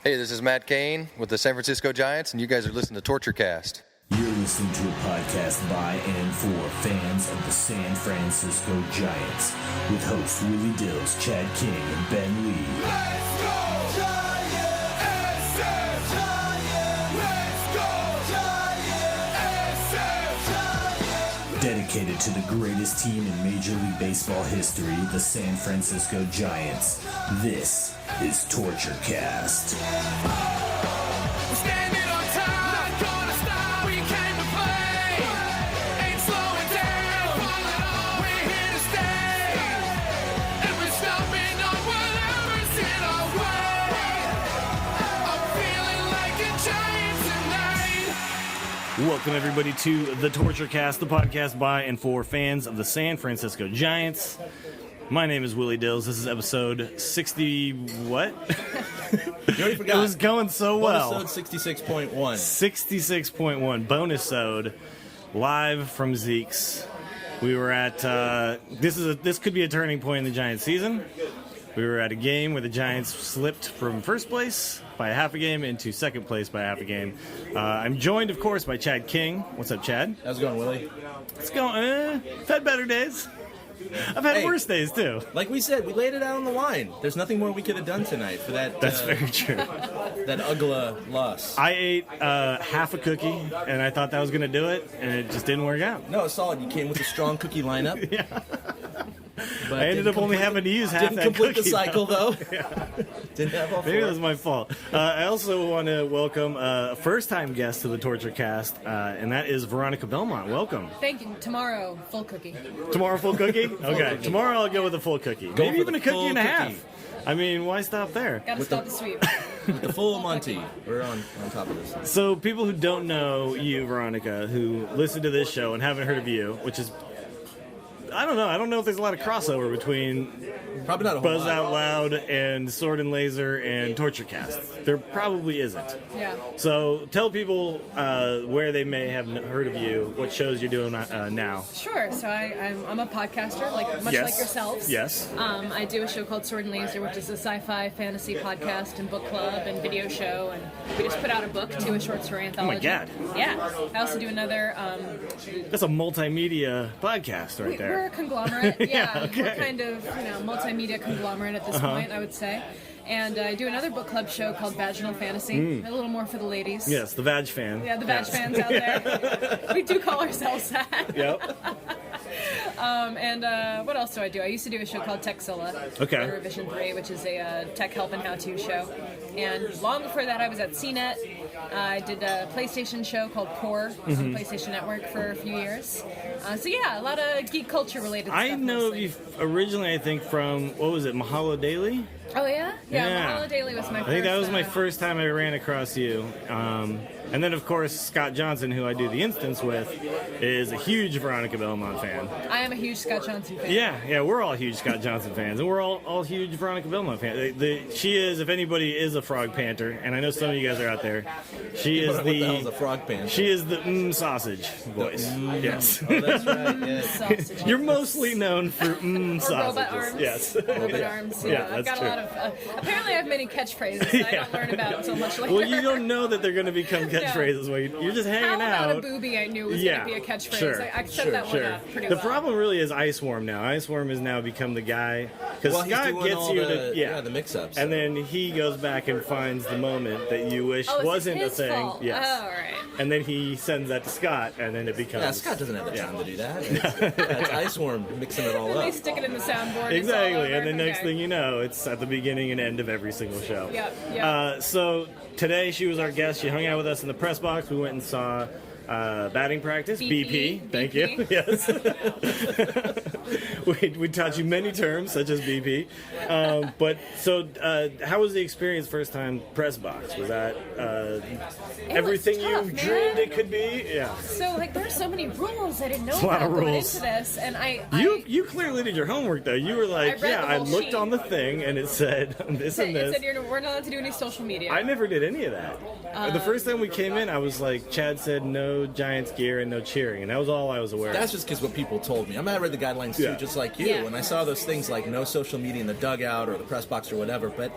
Hey, this is Matt Cain with the San Francisco Giants, and you guys are listening to TortureCast. You're listening to a podcast by and for fans of the San Francisco Giants with hosts Willie Dills, Chad King, and Ben Lee. Let's go Giants! SF Giants! Let's go Giants! SF Giants! Dedicated to the greatest team in Major League Baseball history, the San Francisco Giants. This is TortureCast. We're standing on top, not gonna stop. We came to play, ain't slowing down. We're here to stay, and we're stomping on whatever's in our way. I'm feeling like a giant tonight. Welcome, everybody, to the TortureCast, the podcast by and for fans of the San Francisco Giants. My name is Willie Dills. This is episode 60... what? You already forgot. It was going so well. Bonusode 66.1. 66.1. Bonusode, live from Zeke's. We were at... This could be a turning point in the Giants season. We were at a game where the Giants slipped from first place by a half a game into second place by half a game. I'm joined, of course, by Chad King. What's up, Chad? How's it going, Willie? It's going... I've had better days. I've had worse days, too. Like we said, we laid it out on the line. There's nothing more we could have done tonight for that. That's very true. That ugly loss. I ate half a cookie, and I thought that was going to do it, and it just didn't work out. No, it's solid. You came with a strong cookie lineup. Yeah. But I ended up only having to use half that Didn't complete cookie, the cycle, though. Yeah. Didn't have all four. Maybe that was my fault. I also want to welcome a first-time guest to the TortureCast, and that is Veronica Belmont. Welcome. Thank you. Tomorrow, full cookie. Tomorrow, full cookie? Okay. cookie. Tomorrow I'll go with a full cookie. Go Maybe for even the a cookie full and a half. cookie. I mean, why stop there? Gotta stop the sweep. With the full Monty. We're on top of this. So people who don't know you, Veronica, who listen to this show and haven't heard of you, which is... I don't know. I don't know if there's a lot of crossover between Probably not a whole Buzz lot. Out Loud and Sword and Laser and TortureCast. There probably isn't. Yeah. So tell people where they may have heard of you, what shows you're doing now. Sure. So I'm a podcaster, much Yes. like yourselves. Yes. I do a show called Sword and Laser, which is a sci-fi fantasy podcast and book club and video show, and we just put out a book too, a short story anthology. God. Yeah. I also do another. That's a multimedia podcast right there. We're a conglomerate. Yeah, okay. We're kind of multimedia conglomerate at this point, I would say. And I do another book club show called Vaginal Fantasy, a little more for the ladies. Yes, the Vag fan. Yeah, the Vag fans out there. We do call ourselves that. Yep. And what else do I do? I used to do a show called Techzilla. Okay. For Revision 3, which is a tech help and how-to show. And long before that, I was at CNET. I did a PlayStation show called Core on PlayStation Network for a few years. So yeah, a lot of geek culture related stuff. I know mostly. you originally, I think, from, what was it, Mahalo Daily? Oh yeah? Yeah. Mahalo Daily was my first. I think that was my first time I ran across you. And then, of course, Scott Johnson, who I do the instance with, is a huge Veronica Belmont fan. I am a huge Scott Johnson fan. Yeah, we're all huge Scott Johnson fans, and we're all huge Veronica Belmont fans. She is, if anybody is a frog panter, and I know some of you guys are out there, she is What the hell's a frog panther? She is the sausage voice. Yes. Oh, that's right. Yes. Sausage. You're mostly known for sausages. Robot arms. Yes. Robot arms. Yeah, Yeah, I've that's got a lot of. Apparently, I have many catchphrases that I don't learn about until much later. Well, you don't know that they're going to become catchphrases while you're just hanging How out. about a booby I knew was going to be a catchphrase. Sure, I set sure, that sure. one up pretty The well. problem really is Iceworm now. Iceworm has now become the guy because Well, he's Scott doing gets all you the, to the mix-ups. and then he goes back and finds the moment that you wish Oh, is it wasn't his a thing. fault? Yes. Oh, all right. And then he sends that to Scott, and then it becomes. Yeah, Scott doesn't have the time to do that. That's Iceworm mixing it all Then they up. stick it in the soundboard. Exactly, and the next Okay. thing you know, it's at the beginning and end of every single show. Yep. So today she was our guest. She hung out with us in the press box. We went and saw batting practice. BP. Thank you. BP. Yes. we taught you many terms such as BP. But so, how was the experience first time press box? Was that everything tough, you man. dreamed it could be? Yeah. So there are so many rules I didn't know a lot about of going rules. into this, and You clearly did your homework though. You were like, I read yeah, the I whole looked sheet. on the thing and it said this and It this. said we're not allowed to do any social media. I never did any of that. The first time we came in, I was like, Chad said no no Giants gear and no cheering, and that was all I was aware That's of. just because what people told me. I mean, I read the guidelines too, Yeah. just like you, Yeah. and I saw those things like no social media in the dugout or the press box or whatever. But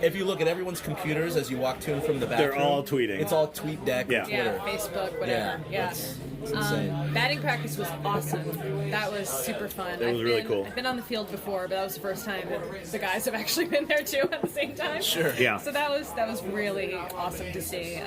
if you look at everyone's computers as you walk to and from the bathroom, They're all tweeting. It's all tweet deck, Yeah. and Yeah, Twitter. Facebook, whatever. Yeah. It's insane. Batting practice was awesome. That was super fun. It was really cool. I've been on the field before, but that was the first time that the guys have actually been there too at the same time. Sure. Yeah. So that was really awesome to see.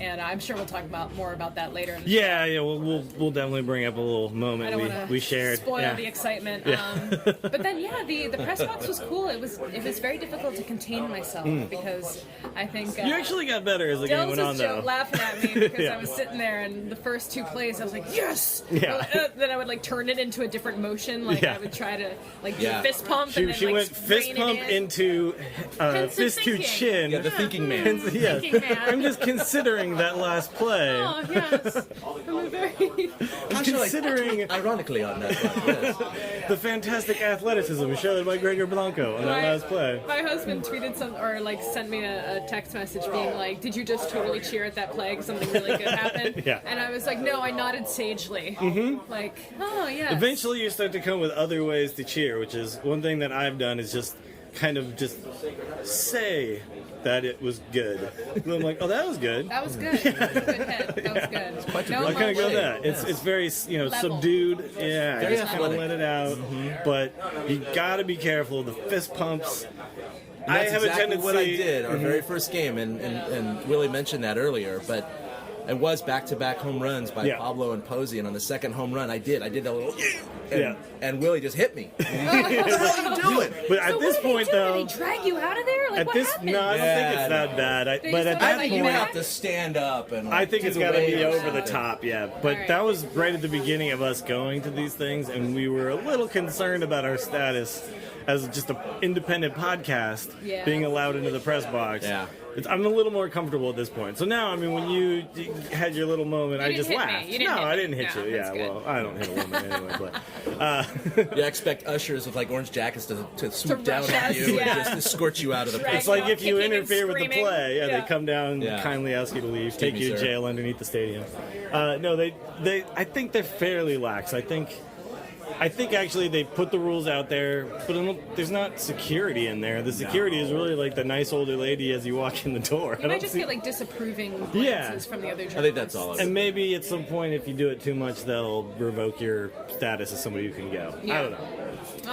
And I'm sure we'll talk more about that later. In the Yeah, we'll definitely bring up a little I moment don't want we to shared. spoil Yeah. the excitement. Yeah. But then, the press box was cool. It was very difficult to contain myself because I think You actually got better as the game Dills went on, was though. laughing at me because Yeah. I was sitting there, and the first two plays, I was like, yes! Yeah. Then I would, like, turn it into a different motion. Like, Yeah. I would try to, like, Yeah. do fist pump, She, and then, she like, went fist rein pump it in. into Hence the fist to thinking. chin. Yeah, the thinking man. Yeah. Thinking man. I'm just considering that last play. Oh, yes. I'm a very... Considering Ironically on that one, yes. the fantastic athleticism shown by Gregor Blanco on that last play. My husband tweeted sent me a text message being like, "Did you just totally cheer at that play because something really good happened?" Yeah. And I was like, "No, I nodded sagely." Like, oh yeah. Eventually, you start to come with other ways to cheer, which is one thing that I've done is just kind of just say that it was good. And I'm like, oh, that was good. That was good. That was a good hit. That was good. quite a No good I kind of go emotion. that. It's very Level. subdued. Yeah, Very just kind of athletic. let it out. But you got to be careful of the fist pumps. And that's I have a exactly tendency. what I did our very first game, and Willie mentioned that earlier, but it was back-to-back home runs by Yeah. Pablo and Posey, and on the second home run, I did a little, and, Yeah. and Willie just hit me. What the hell are you doing? But So at what this did point, they do? though, Did they drag you out of there? Like, at what this happened? no, I don't think it's Yeah, that bad. They But just at thought I that think you point, have to stand up and. I think do it's the got to be wave. over the top, yeah. But Alright. that was right at the beginning of us going to these things, and we were a little concerned about our status as just an independent podcast Yeah. being allowed into the press box. Yeah. I'm a little more comfortable at this point. So now, I mean, when you had your little moment, You I didn't just hit me. laughed. You didn't No, hit I me. didn't hit No, you. Yeah, that's good. well, I don't hit a woman anyway. But You expect ushers with like orange jackets to swoop down rush on us, you yeah. and just escort you out of the Drag place. it's like if you Kicking and interfere with the screaming. play, Yeah. they come down, Yeah. kindly ask you to leave, take me, you to sir. jail underneath the stadium. No, they, I think they're fairly lax. I think actually they put the rules out there, but there's not security in there. The security is really like the nice older lady as you walk in the door. You might just get like disapproving Yeah. glances from the other judges. I think that's all. And maybe at some point, if you do it too much, they'll revoke your status as somebody who can go. Yeah. I don't know.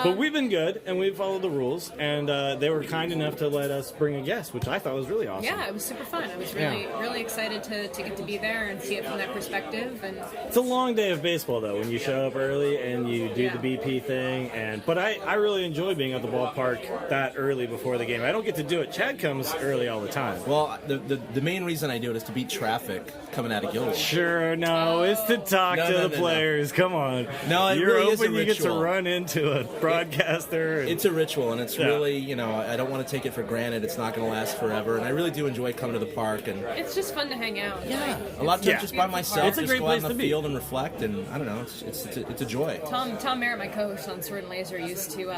But we've been good, and we've followed the rules, and they were kind enough to let us bring a guest, which I thought was really awesome. Yeah, it was super fun. I was Yeah. really excited to get to be there and see it from that perspective. And It's a long day of baseball, though, when you show up early and you do Yeah. the BP thing. But I really enjoy being at the ballpark that early before the game. I don't get to do it. Chad comes early all the time. Well, the main reason I do it is to beat traffic coming out of Gilroy. Sure, no, it's to talk No, to no, the no, players. Come on. No, it You're really is a hoping you get to ritual. run into a broadcaster. It's a ritual, and it's Yeah. really, I don't want to take it for granted. It's not going to last forever, and I really do enjoy coming to the park. And it's just fun to hang out. yeah, a lot of times Yeah. just by myself, It's a just great go out place on to the be. field and reflect, and I don't know, it's a joy. Tom Merritt, my co-host on Sword and Laser, used to.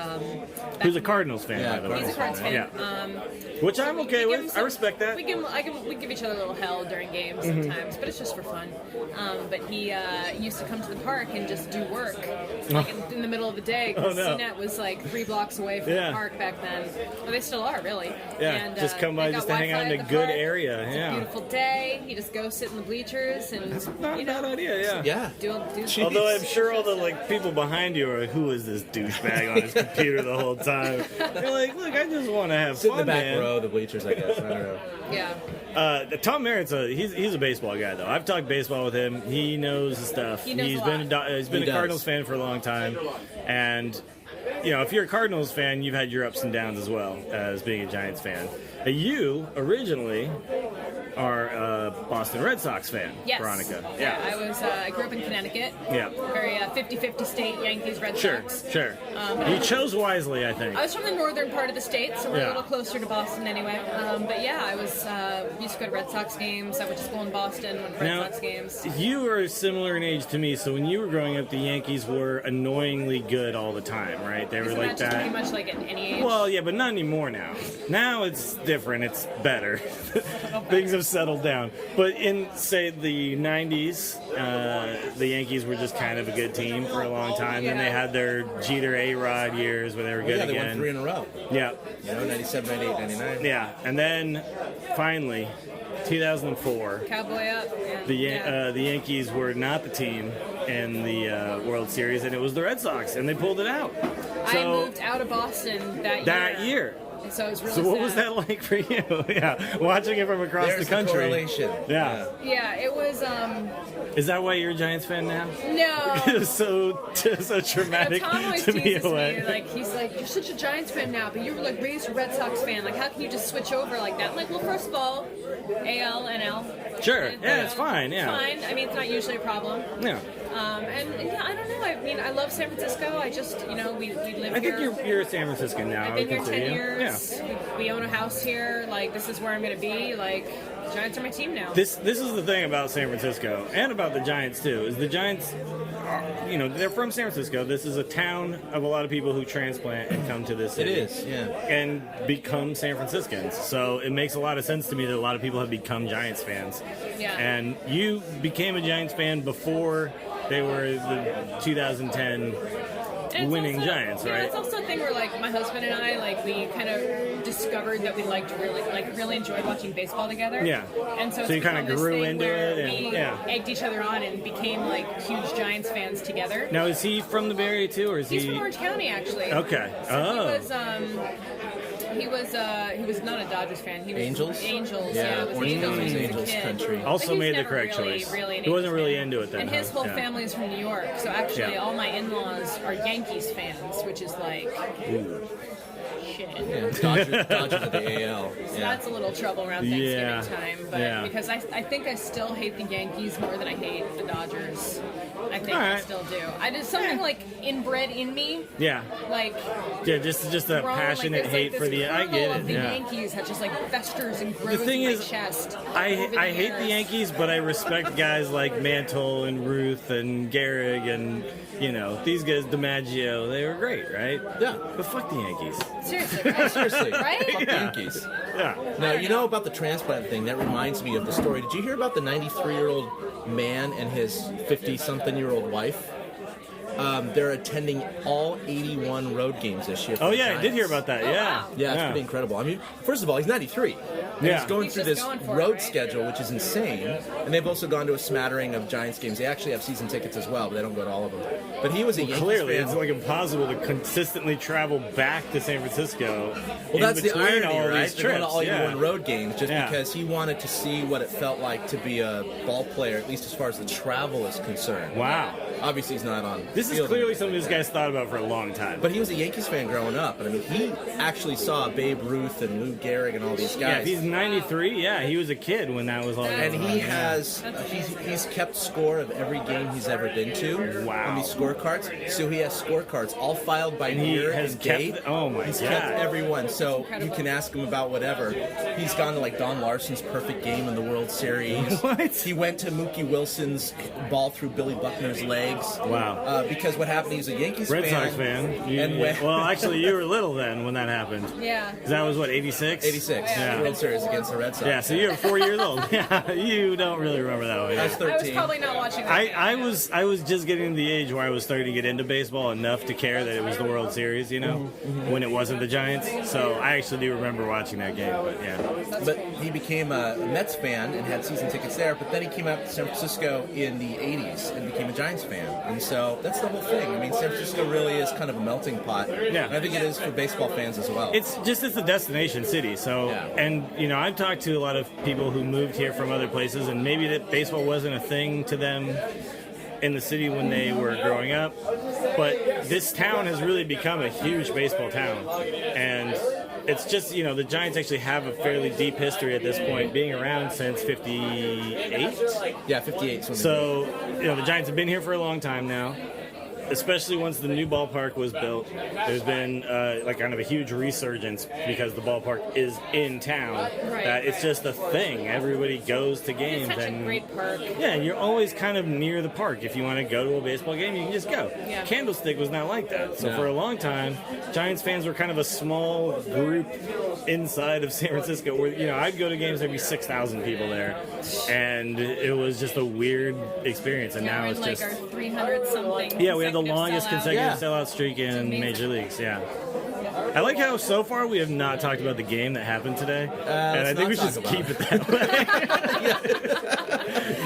Who's a Cardinals fan, Yeah, by the way. He's a Cards fan. Yeah. Which I'm okay We give him with. I some- respect that. We give each other a little hell during games sometimes, but it's just for fun. But he used to come to the park and just do work, like in the middle of the day. Because Oh, no. CNET was like 3 blocks away from Yeah. the park back then. Well, they still are, really. Yeah, And, just come by they just got to hang out in Wi-Fi a at the good park. area, It's yeah. a beautiful day. You just go sit in the bleachers and Not a bad idea, yeah. Yeah. do Although I'm sure all the people behind you are, who is this douchebag on his computer the whole time? You're like, look, I just want to have Sit in fun, the back man. row, the bleachers, I guess. I don't know. Yeah. Tom Merritt's he's a baseball guy though. I've talked baseball with him. He knows his stuff. He knows He's a been lot. he's been He a does. Cardinals fan for a long time, and if you're a Cardinals fan, you've had your ups and downs as well as being a Giants fan. You originally are a Boston Red Sox fan, Yes. Veronica. Yeah. I grew up in Connecticut. Yeah. Very 50-50 state, Yankees, Red Sure, Sox. sure. You chose wisely, I think. I was from the northern part of the state, so we're Yeah. a little closer to Boston anyway. But yeah, I was used to go to Red Sox games. I went to school in Boston, went to Red Now, Sox games. you are similar in age to me, so when you were growing up, the Yankees were annoyingly good all the time, right? They were Isn't like that just that. pretty much like at any age? Well, yeah, but not anymore now. Now different. It's better. Things have settled down. But in, say, the 90s, the Yankees were just kind of a good team for a long time. Then they had their Jeter A-Rod years where they were good they again. won 3 in a row. Yeah. 97, 98, 99. Yeah. And then, finally, 2004. Cowboy up. The Yankees were not the team in the World Series, and it was the Red Sox, and they pulled it out. I moved out of Boston that year. So it was really So what sad. was that like for you? Yeah, watching it from across There's the country. correlation. Yeah. Yeah, it was. Is that why you're a Giants fan now? No. It was so traumatic Tom always to be teases away. me, like, he's like, you're such a Giants fan now, but you were like raised a Red Sox fan. Like, how can you just switch over like that? I'm like, well, first of all, AL, NL. Sure. Yeah, it's fine. Yeah. It's fine. I mean, it's not usually a problem. Yeah. And yeah, I don't know. I mean, I love San Francisco. I just, we live here. I think you're a San Franciscan now. I've been here 10 you. years. Yeah. We own a house here. Like, this is where I'm going to be. Like, Giants are my team now. This is the thing about San Francisco and about the Giants too. Is the Giants are, they're from San Francisco. This is a town of a lot of people who transplant and come to this city. It is, yeah. And become San Franciscans. So it makes a lot of sense to me that a lot of people have become Giants fans. Yeah. And you became a Giants fan before they were the 2010 And it's winning also, Giants, right? It's also a thing where, like, my husband and I, like, we kind of discovered that we really enjoyed watching baseball together. Yeah. And so you it's kinda become this grew thing into where it and- we yeah. egged each other on and became, like, huge Giants fans together. Now, is he from the Bay Area too, or is He's he? from Orange County, actually. Okay. So he was not a Dodgers fan. He was Angels? Angels, Yeah, it was Orange Angels when he was a Angels kid. country. Also But he's made the never correct really, choice. Really an He wasn't Angels really fan. into it then. And his huh? whole Yeah. family is from New York, so actually Yeah. all my in-laws are Yankees fans, which is like shit. Yeah, Dodgers of the AL. So Yeah. that's a little trouble around Thanksgiving Yeah. time, but Yeah. because I think I still hate the Yankees more than I hate the Dodgers. I think All I right. still do. I just something like inbred in me, Yeah. like. Yeah, just a grown, passionate like, hate this for the. I kernel get of it. the Yeah. Yankees that just like festers and grows thing in my is, chest. over I the hate the years. Yankees, but I respect guys like Mantle and Ruth and Gehrig and these guys, DiMaggio. They were great, right? Yeah. But fuck the Yankees. Seriously, right? Seriously, Right? fuck the Yankees. Yeah. Now, you know about the transplant thing. That reminds me of the story. Did you hear about the 93-year-old man and his 50-something-year-old wife? They're attending all 81 road games this year. for Oh the yeah, I did Giants. hear about that. Oh, Yeah. wow. Yeah, it's pretty incredible. I mean, first of all, he's 93. And Yeah. he's going He's through just this going for it, road right? schedule, which is insane. And they've also gone to a smattering of Giants games. They actually have season tickets as well, but they don't go to all of them. But he was a Yankees Clearly, fan. it's like impossible to consistently travel back to San Francisco. Well, that's the between irony, all right? these They're going to trips. all Yeah. 81 road games just Yeah. because he wanted to see what it felt like to be a ball player, at least as far as the travel is concerned. Wow. Obviously, he's not on. This is field clearly anymore. something this guy's thought about for a long time. But he was a Yankees fan growing up, and I mean, he actually saw Babe Ruth and Lou Gehrig and all these yeah, guys. if he's 93, yeah, he was a kid when that was all And going on. he has he's kept score of every game he's ever been to Wow. on these scorecards. So he has scorecards all filed by he year has and kept date. the- oh my he's God. kept every one. So incredible. you can ask him about whatever. He's gone to like Don Larson's perfect game in the World Series. What? He went to Mookie Wilson's ball through Billy Buckner's legs. Wow. Because what happened? He's a Yankees Red fan. Sox fan. And when, Well, actually, you were little then when that happened. Yeah. 'Cause that was what, 86? 86 Yeah. World Series against the Red Sox. Yeah, so you were 4 years old. Yeah, you don't really remember that one. I was I 13. was probably not watching that game. I was just getting to the age where I was starting to get into baseball enough to care that it was the World Series, when it wasn't the Giants. So I actually do remember watching that game, but yeah. But he became a Mets fan and had season tickets there, but then he came out to San Francisco in the 80s and became a Giants fan. And so that's the whole thing. I mean, San Francisco really is kind of a melting pot. Yeah. And I think it is for baseball fans as well. It's a destination city. So, Yeah. and I've talked to a lot of people who moved here from other places, and maybe that baseball wasn't a thing to them in the city when they were growing up. But this town has really become a huge baseball town, and it's just the Giants actually have a fairly deep history at this point, being around since '58. Yeah, 58. So the Giants have been here for a long time now. especially once the new ballpark was built, there's been like kind of a huge resurgence because the ballpark is in town. Right, That it's right. just a thing. Everybody goes to games. It's such and a great park. yeah, and you're always kind of near the park. If you want to go to a baseball game, you can just go. Yeah. Candlestick was not like that. So No. for a long time, Giants fans were kind of a small group inside of San Francisco where, I'd go to games, there'd be 6,000 people there. And it was just a weird experience. And now we're it's in like just... our 300 something. Yeah, we have the consecutive longest sellout. consecutive Yeah. sellout streak in amazing. Major Leagues, yeah. I like how so far we have not talked about the game that happened today. And I let's think we not should talk keep it that way.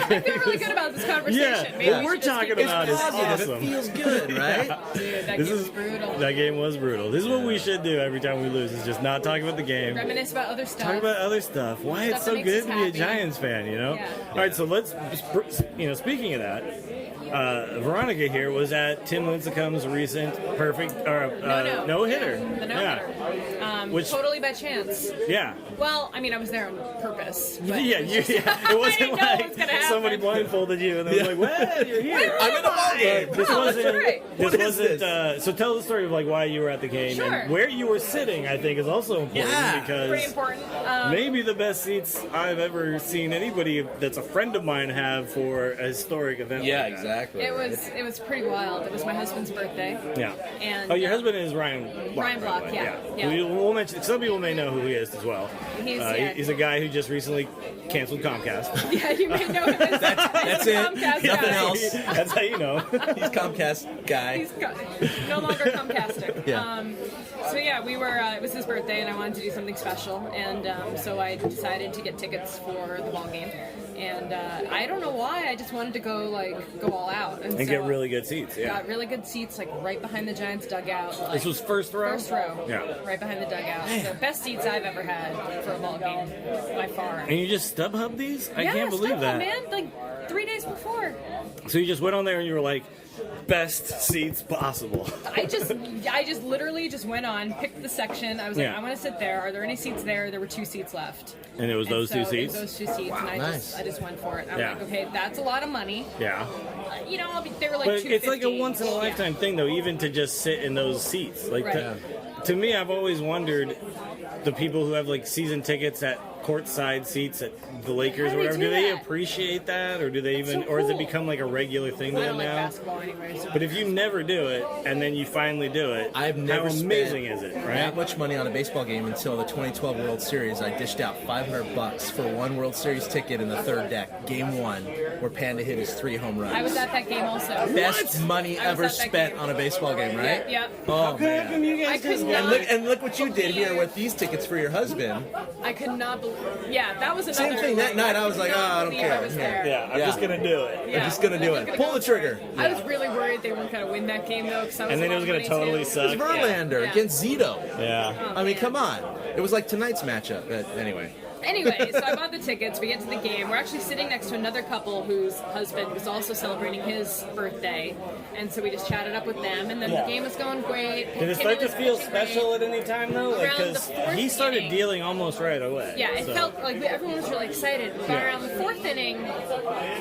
I feel really good about this conversation. Yeah, Maybe what we we're should just talking keep about this is Positive. awesome. It feels good, right? Dude, that This game is was brutal. That game was brutal. This is what we should do every time we lose, is just not talk about the game. Reminisce about other stuff. Talk about other stuff. Why Stuff it's that so makes good us to be a happy. Giants fan, Yeah. All right, so let's, speaking of that, Veronica here was at Tim Lincecum's recent no hitter. The no-hitter. Which- Totally by chance. Yeah. Well, I mean, I was there on purpose. But Yeah, it was you, just- it I wasn't didn't know like what was gonna happen. somebody blindfolded you and they were like, "Well, you're here." I'm in the ballpark. This Oh, wasn't. that's right. This What is wasn't. this? So tell the story of like why you were at the game Sure. and where you were sitting. I think is also important Yeah. because Pretty important. maybe the best seats I've ever seen anybody that's a friend of mine have for a historic event. Yeah, like that. exactly. It was pretty wild. It was my husband's birthday. Yeah. And Oh, your husband is Ryan Block. Ryan by the Block, way. yeah. We'll mention. Some people may know who he is as well. He's a guy who just recently canceled Comcast. Yeah, you may know him as That's as a it. Comcast Nothing guy. else. That's how you know. He's Comcast guy. He's no longer Comcasting. Yeah. So yeah, we were. It was his birthday, and I wanted to do something special, and so I decided to get tickets for the ball game. And I don't know why, I just wanted to go all out And so get really good seats. Yeah. Got really good seats, like right behind the Giants dugout. Like, This was first row. first row. Yeah. Right behind the dugout. So best seats I've ever had for a ball game, by far. And you just StubHub these? I Yeah, can't believe StubHub, that. man. Like 3 days before. So you just went on there and you were like, best seats possible. I just literally just went on, picked the section. I was like, Yeah. I want to sit there. Are there any seats there? There were 2 seats left. And it was those so 2 seats? It was those 2 seats, and nice. I just went for it. I'm Yeah. like, okay, that's a lot of money. Yeah. They were like But it's like a $250. once in a lifetime thing, though, even to just sit in those seats. Like, Right. to me, I've always wondered the people who have like season tickets at courtside seats at the Lakers How or do they whatever. do Do they that? appreciate that, or do they even, so or has it cool. become like a regular thing to I them don't like now? basketball anyway. So. But if you never do it and then you finally do it, I've never how amazing is it, right? that much money on a baseball game until the 2012 World Series. I dished out $500 for one World Series ticket in the third deck, Game 1, where Panda hit his 3 home runs. I was at that game also. Best money I was ever at that spent game. on a baseball game, right? Yeah. Oh, How come man. you guys I could just not- And look what you did here with these tickets for your husband. I could not believe. Yeah, that was another. Same thing that night. I was like, could not I don't believe care. I was there. Yeah, I'm Yeah. just gonna do it. Yeah. I'm just gonna do I'm it. just Pull gonna the go for trigger. it. I was really worried they weren't gonna win that game though, because And then it was gonna totally suck. It was Verlander Yeah. against Zito. Yeah. I mean, come on. It was like tonight's matchup. But anyway. Anyway, so I bought the tickets. We get to the game. We're actually sitting next to another couple whose husband was also celebrating his birthday, and so we just chatted up with them. And then Yeah. the game was going great. Did it Kenny start to was feel pitching special great. at any time though? Like, Around the because fourth he started inning. dealing almost right away. Yeah, it so. felt like everyone was really excited. But Yeah. around the 4th inning,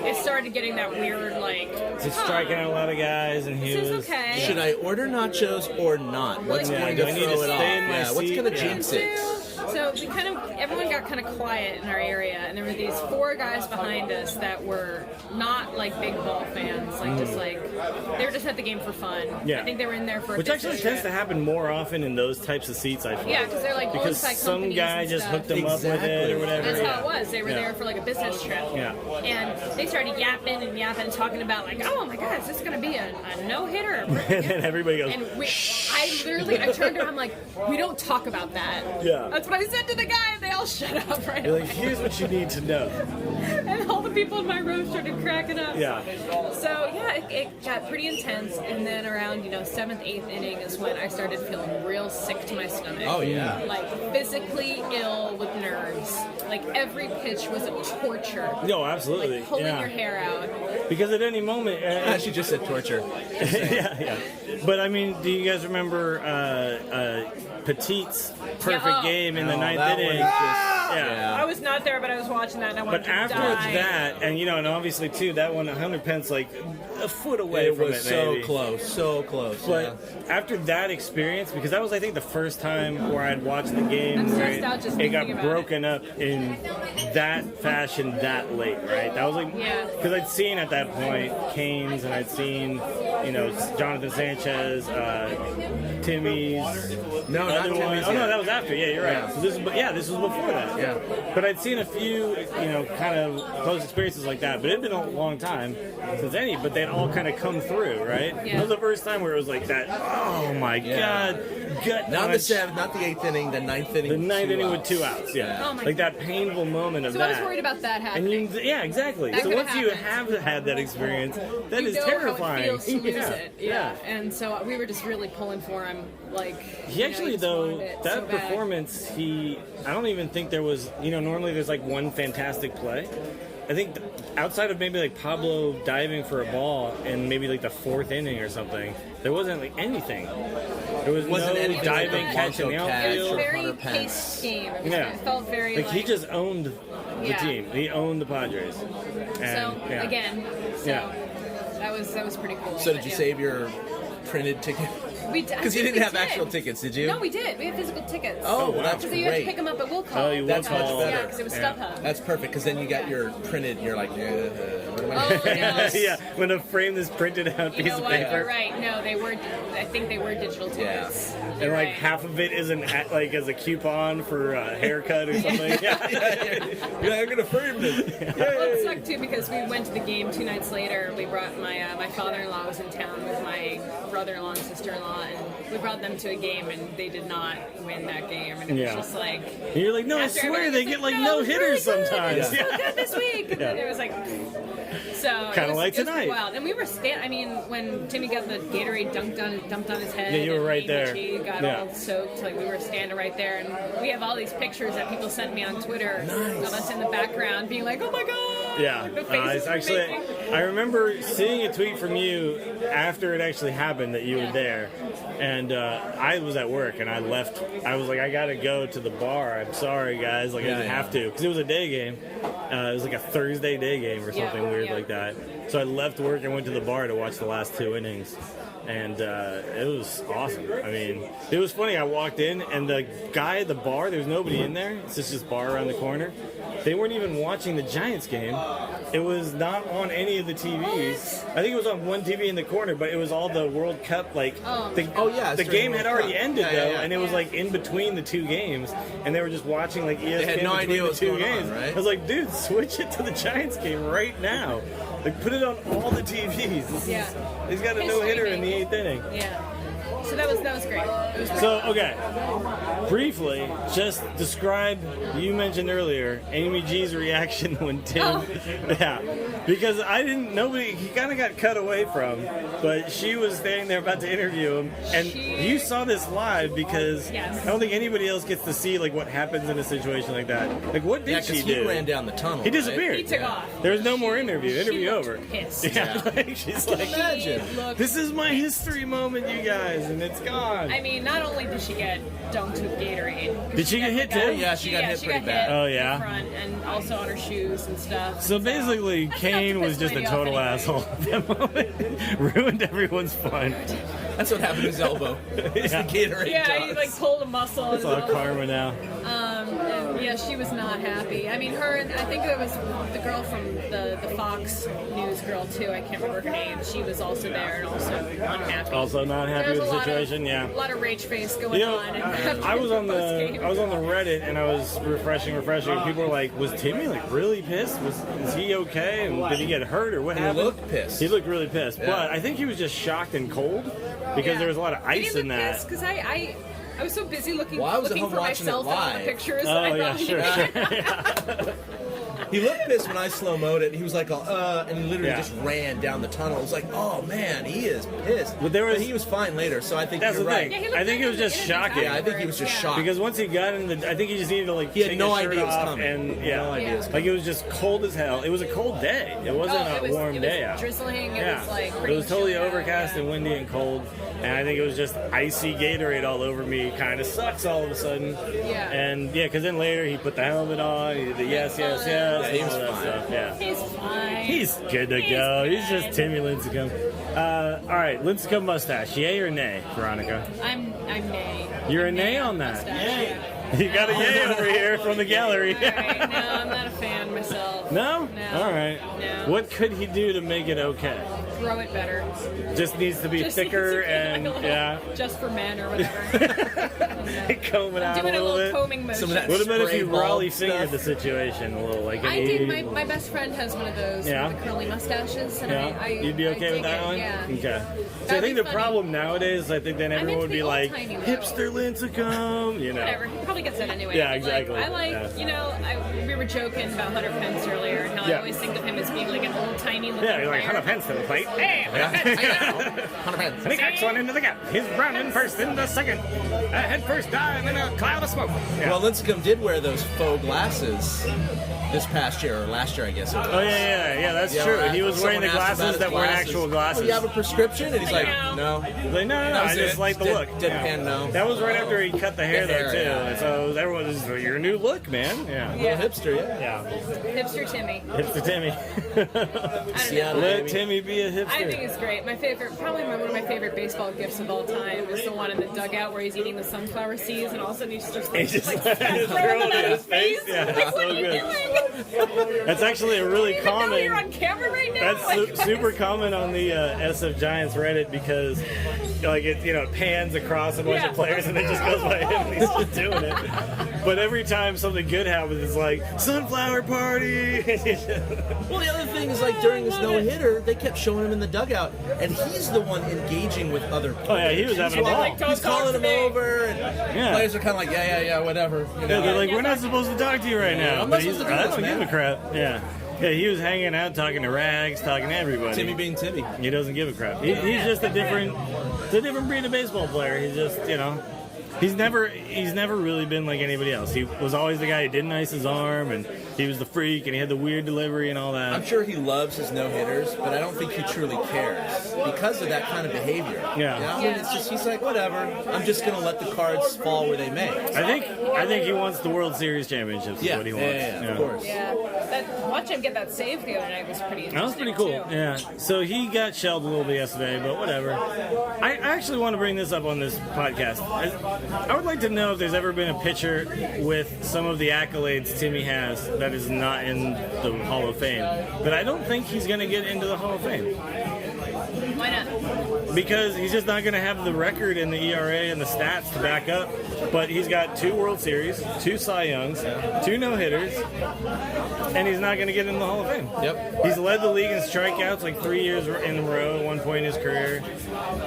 it started getting that weird Just striking out a lot of guys, and he This is was. okay. Should I order nachos or not? What's Yeah, going do to I need throw to it off? stay in my Yeah, what's seat? going to Yeah. jinx it? So everyone got kind of quiet in our area, and there were these 4 guys behind us that were not like big ball fans, like just like they were just at the game for fun. Yeah. I think they were in there for a Which actually business tends to trip. happen more often in those types of seats, I feel. Yeah, 'cause they're like because outside some companies guy and just stuff. hooked them up with it Exactly. or whatever. That's yeah. how it was. They were Yeah. there for like a business trip. Yeah. And they started yapping and talking about like, oh my God, is this going to be a no-hitter? And then everybody goes, And I turned to her, I'm like, we don't talk about that. Yeah. That's what I said to the guy, and they all shut up right You're away. like, here's what you need to know. And all the people in my row started cracking up. Yeah. So yeah, it got pretty intense, and then around 7th, 8th inning is when I started feeling real sick to my stomach. Oh, yeah. Like physically ill with nerves. Like every pitch was a torture. No, absolutely. Like pulling yeah. your hair out. Because at any moment. She just said torture. yeah. But I mean, do you guys remember Petit's perfect Yeah, oh. game in the Oh, ninth that one inning? is just- yeah. I was not got there, but I was watching that and I wanted But to after die. that, and and obviously too, that one, Hunter Pence, like a foot away It from was it, so maybe. close. But after that experience, because that was, I think, the first time where I'd watched the game I'm where stressed out just it got thinking about broken up in that fashion that late, right? That was like, Yeah. because I'd seen at that point Canes, and I'd seen, Jonathan Sanchez, Timmy's. No, not other one. Timmy's Oh no, yet. that was after. Yeah, you're right. Yeah. So this was before that. Yeah. But I'd seen a few, kind of close experiences like that. But it had been a long time since any. But they'd all kind of come through, right? Yeah. That was the first time where it was like that. Oh my God, gut Not the punch. 7th, not the 8th inning, the 9th inning. The with 9th two inning with outs. 2 outs. Yeah, Oh my like that painful moment of So that. I was worried about that And happening. exactly. That so could've once you happened. have had that experience, that you is know terrifying. how it feels to lose Yeah. it. Yeah. And so we were just really pulling for him. Like He actually, though, that so bad. performance, I don't even think there was, normally there's like one fantastic play. I think outside of maybe like Pablo diving for a ball in maybe like the 4th inning or something, there wasn't like anything. There was Wasn't no anything diving like catch in the Blanco catch It was a outfield. or very Hunter Pence. paced game. It, was, Yeah. it felt very Like he just owned the Yeah. team. He owned the Padres. And, So yeah. again, Yeah. that was pretty cool. So did But, you yeah. save your printed ticket? Because you didn't have actual tickets, did you? No, we did. We had physical tickets. Oh, wow. that's So you had to great. pick them up at Will Call. Oh, you will That's much call. better. Yeah, because it was Yeah. StubHub. That's perfect, because then you got your printed, and you're like, what am I Oh, no. Yeah, I'm going to frame this printed out You piece know of what? paper. You're right. No, they were. I think they were digital tickets. And You're like right. half of it isn't like as a coupon for a haircut or something. Yeah. Yeah, I'm gonna frame this. Well, it sucked too because we went to the game 2 nights later. We brought my father-in-law was in town with my brother-in-law and sister-in-law, and we brought them to a game, and they did not win that game. And it Yeah. was just like. And you're like, no, I after swear everybody they was get like "No, no it was hitters really good. sometimes. It was so good this week. And then Yeah. it was like. So Kinda it was- like it was tonight. Wild. And we were I mean, when Timmy got the Gatorade dumped on his head. Yeah, you were and right there. He got Yeah. all soaked. Like we were standing right there, and we have all these pictures that people sent me on Twitter of us in the background, being like, "Oh my god!" Yeah, The faces it's we're actually. making. I remember seeing a tweet from you after it actually happened that you were Yeah. there, and I was at work and I left. I was like, I gotta go to the bar. I'm sorry, guys. Like I didn't have to because it was a day game. It was like a Thursday day game or something weird like that. So I left work and went to the bar to watch the last 2 innings. And it was awesome. I mean, it was funny. I walked in, and the guy at the bar, there's nobody in there. It's just this bar around the corner. They weren't even watching the Giants game. It was not on any of the TVs. I think it was on one TV in the corner, but it was all the World Cup. Like, yeah, the it's game during had World already Cup. ended, Yeah, though, yeah. and it was like in between the 2 games, and they were just watching like ESPN had no between idea the what was 2 going on, games. right? I was like, dude, switch it to the Giants game right now. Like, put it on all the TVs. Yeah. He's got a no-hitter in the 8th inning. Yeah. So that was great. It was great. So, okay, briefly, just describe, you mentioned earlier, Amy G's reaction when Tim, yeah, because he kind of got cut away from, but she was standing there about to interview him, and you saw this live because Yes. I don't think anybody else gets to see, like, what happens in a situation like that. Like, what did she do? He ran down the tunnel. He disappeared. He took off. There was no more interview. She Interview looked over. pissed. Yeah, like, she's like, Imagine. Looked this is my history moment, you guys, and it's gone. I mean, not only did she get dunked with Gatorade. 'cause Did she get hit, got- too? Yeah, she got hit pretty bad. Oh, in yeah? front and also on her shoes and stuff. So basically, that's enough to Kane was piss just a lady off total anyway. asshole at that moment. Ruined everyone's fun. That's what happened to his elbow. It's Yeah. the Gatorade Yeah, he toss. like pulled a muscle. in It's his all elbow. karma now. And yeah, she was not happy. I mean, her. I think it was the girl from the Fox News girl too. I can't remember her name. She was also there and also unhappy. Also not happy There with was the a lot situation. of, Yeah. a lot of rage face going You know, on. And I was on the post-game. Reddit and I was refreshing. And people were like, "Was Timmy like really pissed? Is he okay? And did he get hurt or what He happened?" looked pissed. He looked really pissed, Yeah. but I think he was just shocked and cold because there was a lot of ice in that. Because I was so busy looking, Well, I was at looking home for watching it myself on the live. pictures. Oh I yeah, thought, sure. He looked pissed when I slow-moed it. He was like, and he literally Yeah. just ran down the tunnel. It was like, oh man, he is pissed. But there was- he was fine later, so I think That's you're the right. thing. Yeah, he looked I think good it was in just the shocking. Yeah, I think he was just shocked. Because once he got in I think he just needed to like He had take no his shirt idea it was off coming. and He had no idea it was like it was just cold as hell. It was a cold day. It wasn't Oh, a warm it day was out. drizzling. It Yeah, was like it pretty was totally chilly out, overcast yeah. and windy and cold. and I think it was just icy Gatorade all over me. Kind of sucks all of a sudden. Yeah. And yeah, because then later he put the helmet on. He did the yes, yes, yes. he was all that fine. stuff. Yeah. He's fine. He's good to go. He's just Timmy Lincecum. All right, Lincecum mustache. Yay or nay, Veronica? I'm nay. You're a I'm nay on on that. mustache. You got a yay over here from the gallery. All right, no, I'm not a fan myself. No? No. All right. No. What could he do to make it okay? Grow it better. Just needs to be Just thicker needs to be and like a little- yeah. Just for men or whatever. Comb it out Doing a a little little bit. combing motion. Some of that What about if spray you bald Raleigh stuff. fingered the situation a little? Like I an did. 80s? My best friend has one of those Yeah. with the curly mustaches, and Yeah. I You'd be I okay dig with that it, one? Yeah. Okay. So I That'd think be the funny. problem nowadays, I think then I'm everyone into would be the like, old-timey look. hipster Lincecum, you know. Whatever. He probably gets that anyway. Yeah, But, exactly. Like, I like, Yeah. you know, we were joking about Hunter Pence earlier, and how Yeah. I always think of him as being like an old timey looking Yeah, you're like player. Hunter Pence to the plate. Hey, Hunter Pence. And he kicks one into the gap. He's rounding first into second. A head first dive in a cloud of smoke. Yeah. Well, Lincecum did wear those faux glasses this past year, or last year, I guess it was. Oh yeah, that's Yeah, true. right. He was wearing the Someone asked glasses about that his weren't actual glasses. Well, you have a prescription? And he's like, No. no. Like, no, That I was just it. like the Dead- look. deadpan no. That was right after he cut the hair The there hair, too. yeah. And so everyone was like, your new look, man. Yeah. Yeah. Little hipster, yeah. Yeah. Hipster Timmy. Hipster Timmy. I don't Seattle, know. Let baby. Timmy be a hipster. I think it's great. My favorite, probably one of my favorite baseball gifts of all time is the one in the dugout where he's eating the sunflower seeds, and all of a sudden he's just like, He's just like throwing throwing them it at in his his face. face. Yeah, Like, that's what so are you good. doing? That's actually a really Even though common. you're on camera right now. That's Like, super common on the SF Giants Reddit because, like, it pans across a bunch Yeah. of players and it just goes by him and he's just doing it. But every time something good happens, it's like sunflower party. Well, the other thing is, like, during this no-hitter, they kept showing him in the dugout, and he's the one engaging with other players. Oh, yeah, he was having a ball. Like, He's calling him over, and Yeah. players are kind of like, yeah, whatever. You know? Yeah, they're like, we're not supposed to talk to you right now. I'm But not he's, supposed to do I this, don't give man. a crap. Yeah. Yeah, he was hanging out, talking to Rags, talking to everybody. Timmy being Timmy. He doesn't give a crap. He's just a different breed of baseball player. He's just, he's never really been like anybody else. He was always the guy who didn't ice his arm, and he was the freak, and he had the weird delivery and all that. I'm sure he loves his no-hitters, but I don't think he truly cares because of that kind of behavior. Yeah. You know? I mean, it's just, he's like, whatever. I'm just going to let the cards fall where they may. I think he wants the World Series championships. Is Yeah, what he wants. yeah, of course. Yeah, watch him get that save the other night was pretty interesting. That was pretty cool. Too. Yeah. So he got shelled a little bit yesterday, but whatever. I actually want to bring this up on this podcast. I would like to know if there's ever been a pitcher with some of the accolades Timmy has that is not in the Hall of Fame. But I don't think he's going to get into the Hall of Fame. Why not? Because he's just not going to have the record and the ERA and the stats to back up. But he's got 2 World Series, 2 Cy Youngs, 2 no-hitters, and he's not going to get in the Hall of Fame. Yep. He's led the league in strikeouts like 3 years in a row at one point in his career.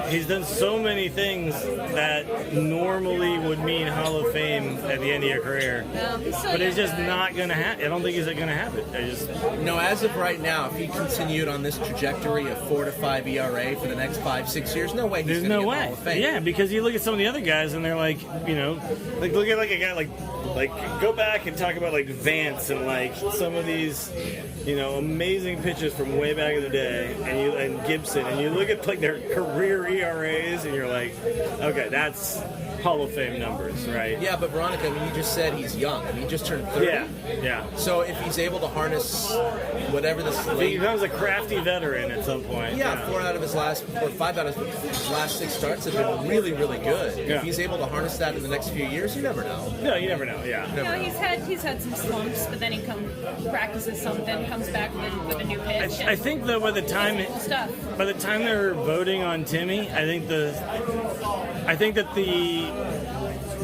He's done so many things that normally would mean Hall of Fame at the end of your career. No, he's still But young it's just guy. not going to happen. I don't think he's going to have it. No, as of right now, if he continued on this trajectory of 4 to 5 ERA for the next 5-6 years, no way he's There's going to no get in the way. Hall of Fame. Yeah, because you look at some of the other guys and they're like, like look at like a guy like go back and talk about like Vance and like some of these, amazing pitchers from way back in the day, and Gibson, and you look at like their career ERAs and you're like, okay, that's Hall of Fame numbers, right? Yeah, but Veronica, I mean, you just said he's young. I mean, he just turned 30. Yeah. So if he's able to harness whatever this He late, becomes a crafty veteran at some point. 5 out of his last 6 starts have been really, really good. Yeah. If he's able to harness that in the next few years, you never know. No, you never know. Yeah. He's had some slumps, but then he practices something, comes back with a new pitch. I think though by the time stuff. they're voting on Timmy, I think that the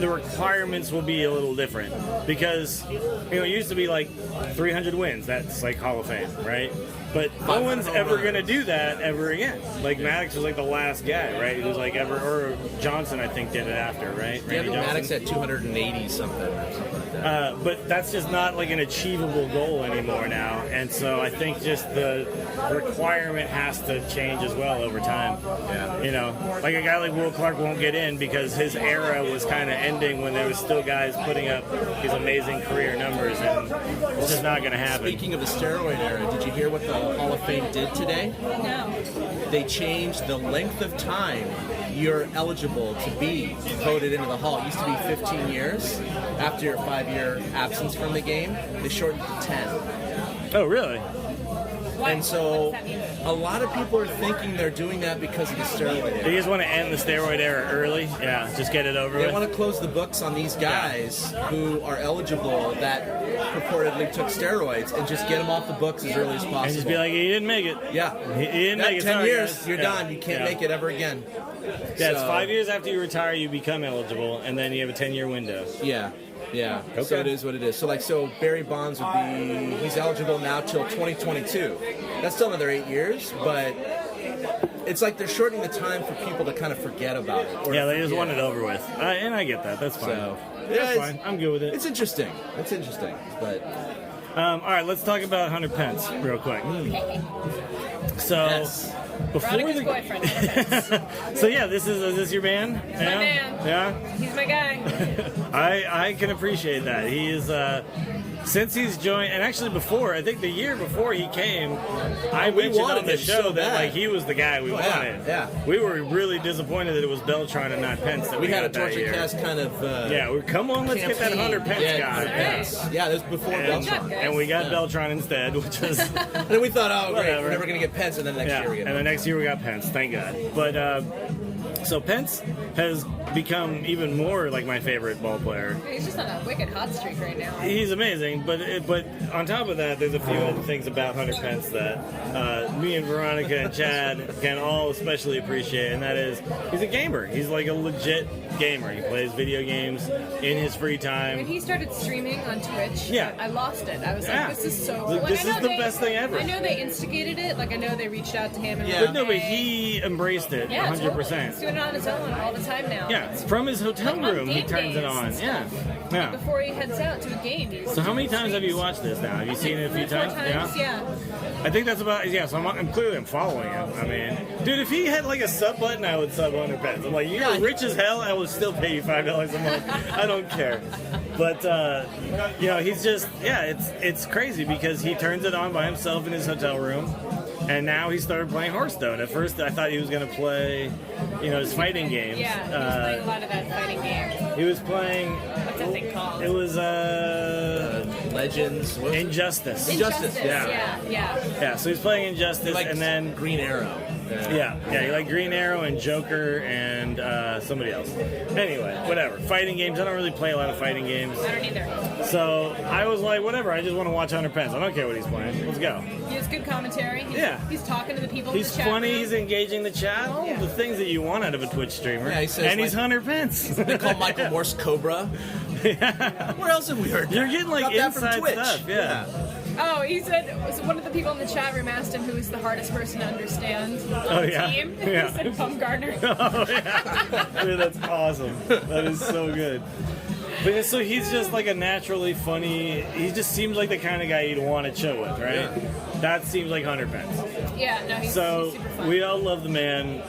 requirements will be a little different because it used to be like 300 wins. That's like Hall of Fame, right? But no one's ever going to do that ever again. Like Maddox was like the last guy, right? He was like or Johnson, I think, did it after, right? Yeah, I Randy think Johnson. Maddox had 280 something or something like that. But that's just not like an achievable goal anymore now. And so I think just the requirement has to change as well over time. Yeah. You know, like a guy like Will Clark won't get in because his era was kind of ending when there was still guys putting up these amazing career numbers, and it's just not going to happen. Speaking of the steroid era, did you hear what the Hall of Fame did today? No. They changed the length of time you're eligible to be voted into the Hall. It used to be 15 years after your 5-year absence from the game. They shortened it to 10. Oh, really? Why? And so What does that mean? a lot of people are thinking they're doing that because of the steroid They era. just want to end the steroid era early. Yeah, just get it over They with. want to close the books on these guys who are eligible that purportedly took steroids and just get them off the books as early as possible. And just be like, he didn't make it. yeah. He didn't That make it. 10 Sorry, years, guys. you're Yeah. done. You can't Yeah. make it ever again. Yeah, it's So- 5 years after you retire, you become eligible, and then you have a 10-year window. Yeah. Yeah. Okay. So it is what it is. So Barry Bonds would be, he's eligible now till 2022. That's still another 8 years, but it's like they're shortening the time for people to kind of forget about it. Or Yeah, they just forget. want it over with. And I get that. That's fine. So, That's it's- fine. I'm good with it. It's interesting. It's interesting. But All right, let's talk about Hunter Pence real quick. So, Yes. before Veronica's the boyfriend. Hunter Pence. so yeah, is this your man? He's my man. Yeah. He's my guy. I can appreciate that. He is since he's joined, and actually before, I think the year before he came, I we mentioned wanted on the him show so that bad. like he was the guy we Oh, yeah, wanted. yeah. We were really disappointed that it was Beltran and not Pence that we, we had a got that torture year. cast kind of. Yeah, come on, let's get that campaign. Hunter Pence Yeah, guy. Hunter Pence. Yeah, this was before And, Beltran. guys. and we got Yeah. Beltran instead, which was And then we thought, oh, great, Whatever. we're never going to get Pence, and then next year we get and the next year we got Pence, thank God. But so Pence has become even more like my favorite ball player. He's just on a wicked hot streak right now. He's amazing, but on top of that, there's a few other things about Hunter Pence that me and Veronica and Chad can all especially appreciate, and that is he's a gamer. He's like a legit gamer. He plays video games in his free When time. he started streaming on Twitch, Yeah. I lost it. I was Yeah. like, this is so Like, cool. this And I is know the best thing ever. I know they instigated it. Like, I know they reached out to him. And Yeah. were But no, like, but "Hey." he embraced it Yeah, 100%. He's doing it on his own all the time now. Yeah, from his hotel Like, on room, he game turns it days on. and Yeah, stuff. yeah. Before he heads out to a game. So how many times have you watched this now? Have you seen it a few 4 times? Yeah. I think that's about, yeah, so I'm clearly following him. I mean, dude, if he had like a sub button, I would sub Hunter Pence. I'm like, you're Yeah. rich as hell, I would still pay you $5 a month. I don't care. But, you know, he's just, yeah, it's crazy because he turns it on by himself in his hotel room. And now he started playing Hearthstone. At first, I thought he was going to play, you know, his fighting games. Yeah, he was playing a lot of that fighting game. He was playing, What's that thing called? it was Legends. What was it? Injustice. Injustice, Yeah. Yeah, so he's playing Injustice, Like and then Green Arrow. yeah, he like Green Arrow and Joker and somebody else. Anyway, whatever. Fighting games. I don't really play a lot of fighting games, I don't either. so I was like, whatever. I just want to watch Hunter Pence. I don't care what he's playing. Let's go. He has good commentary. He's talking to the people He's in the chat funny. room. He's engaging the chat. All Yeah. the things that you want out of a Twitch streamer. Yeah, he says, and he's like- Hunter Pence. They call Michael Morse Cobra. Where else have we heard that? You're getting like Got that from inside Twitch. stuff. Yeah. Oh, he said so one of the people in the chat room asked him who is the hardest person to understand on Oh, the yeah? team. Yeah. He said Bumgarner. Oh, yeah. Dude, that's awesome. That is so good. But yeah, so he's just like a naturally funny. He just seems like the kind of guy you'd want to chill with, right? Yeah. That seems like Hunter Pence. Yeah, no, he's So super fun. we all love the man.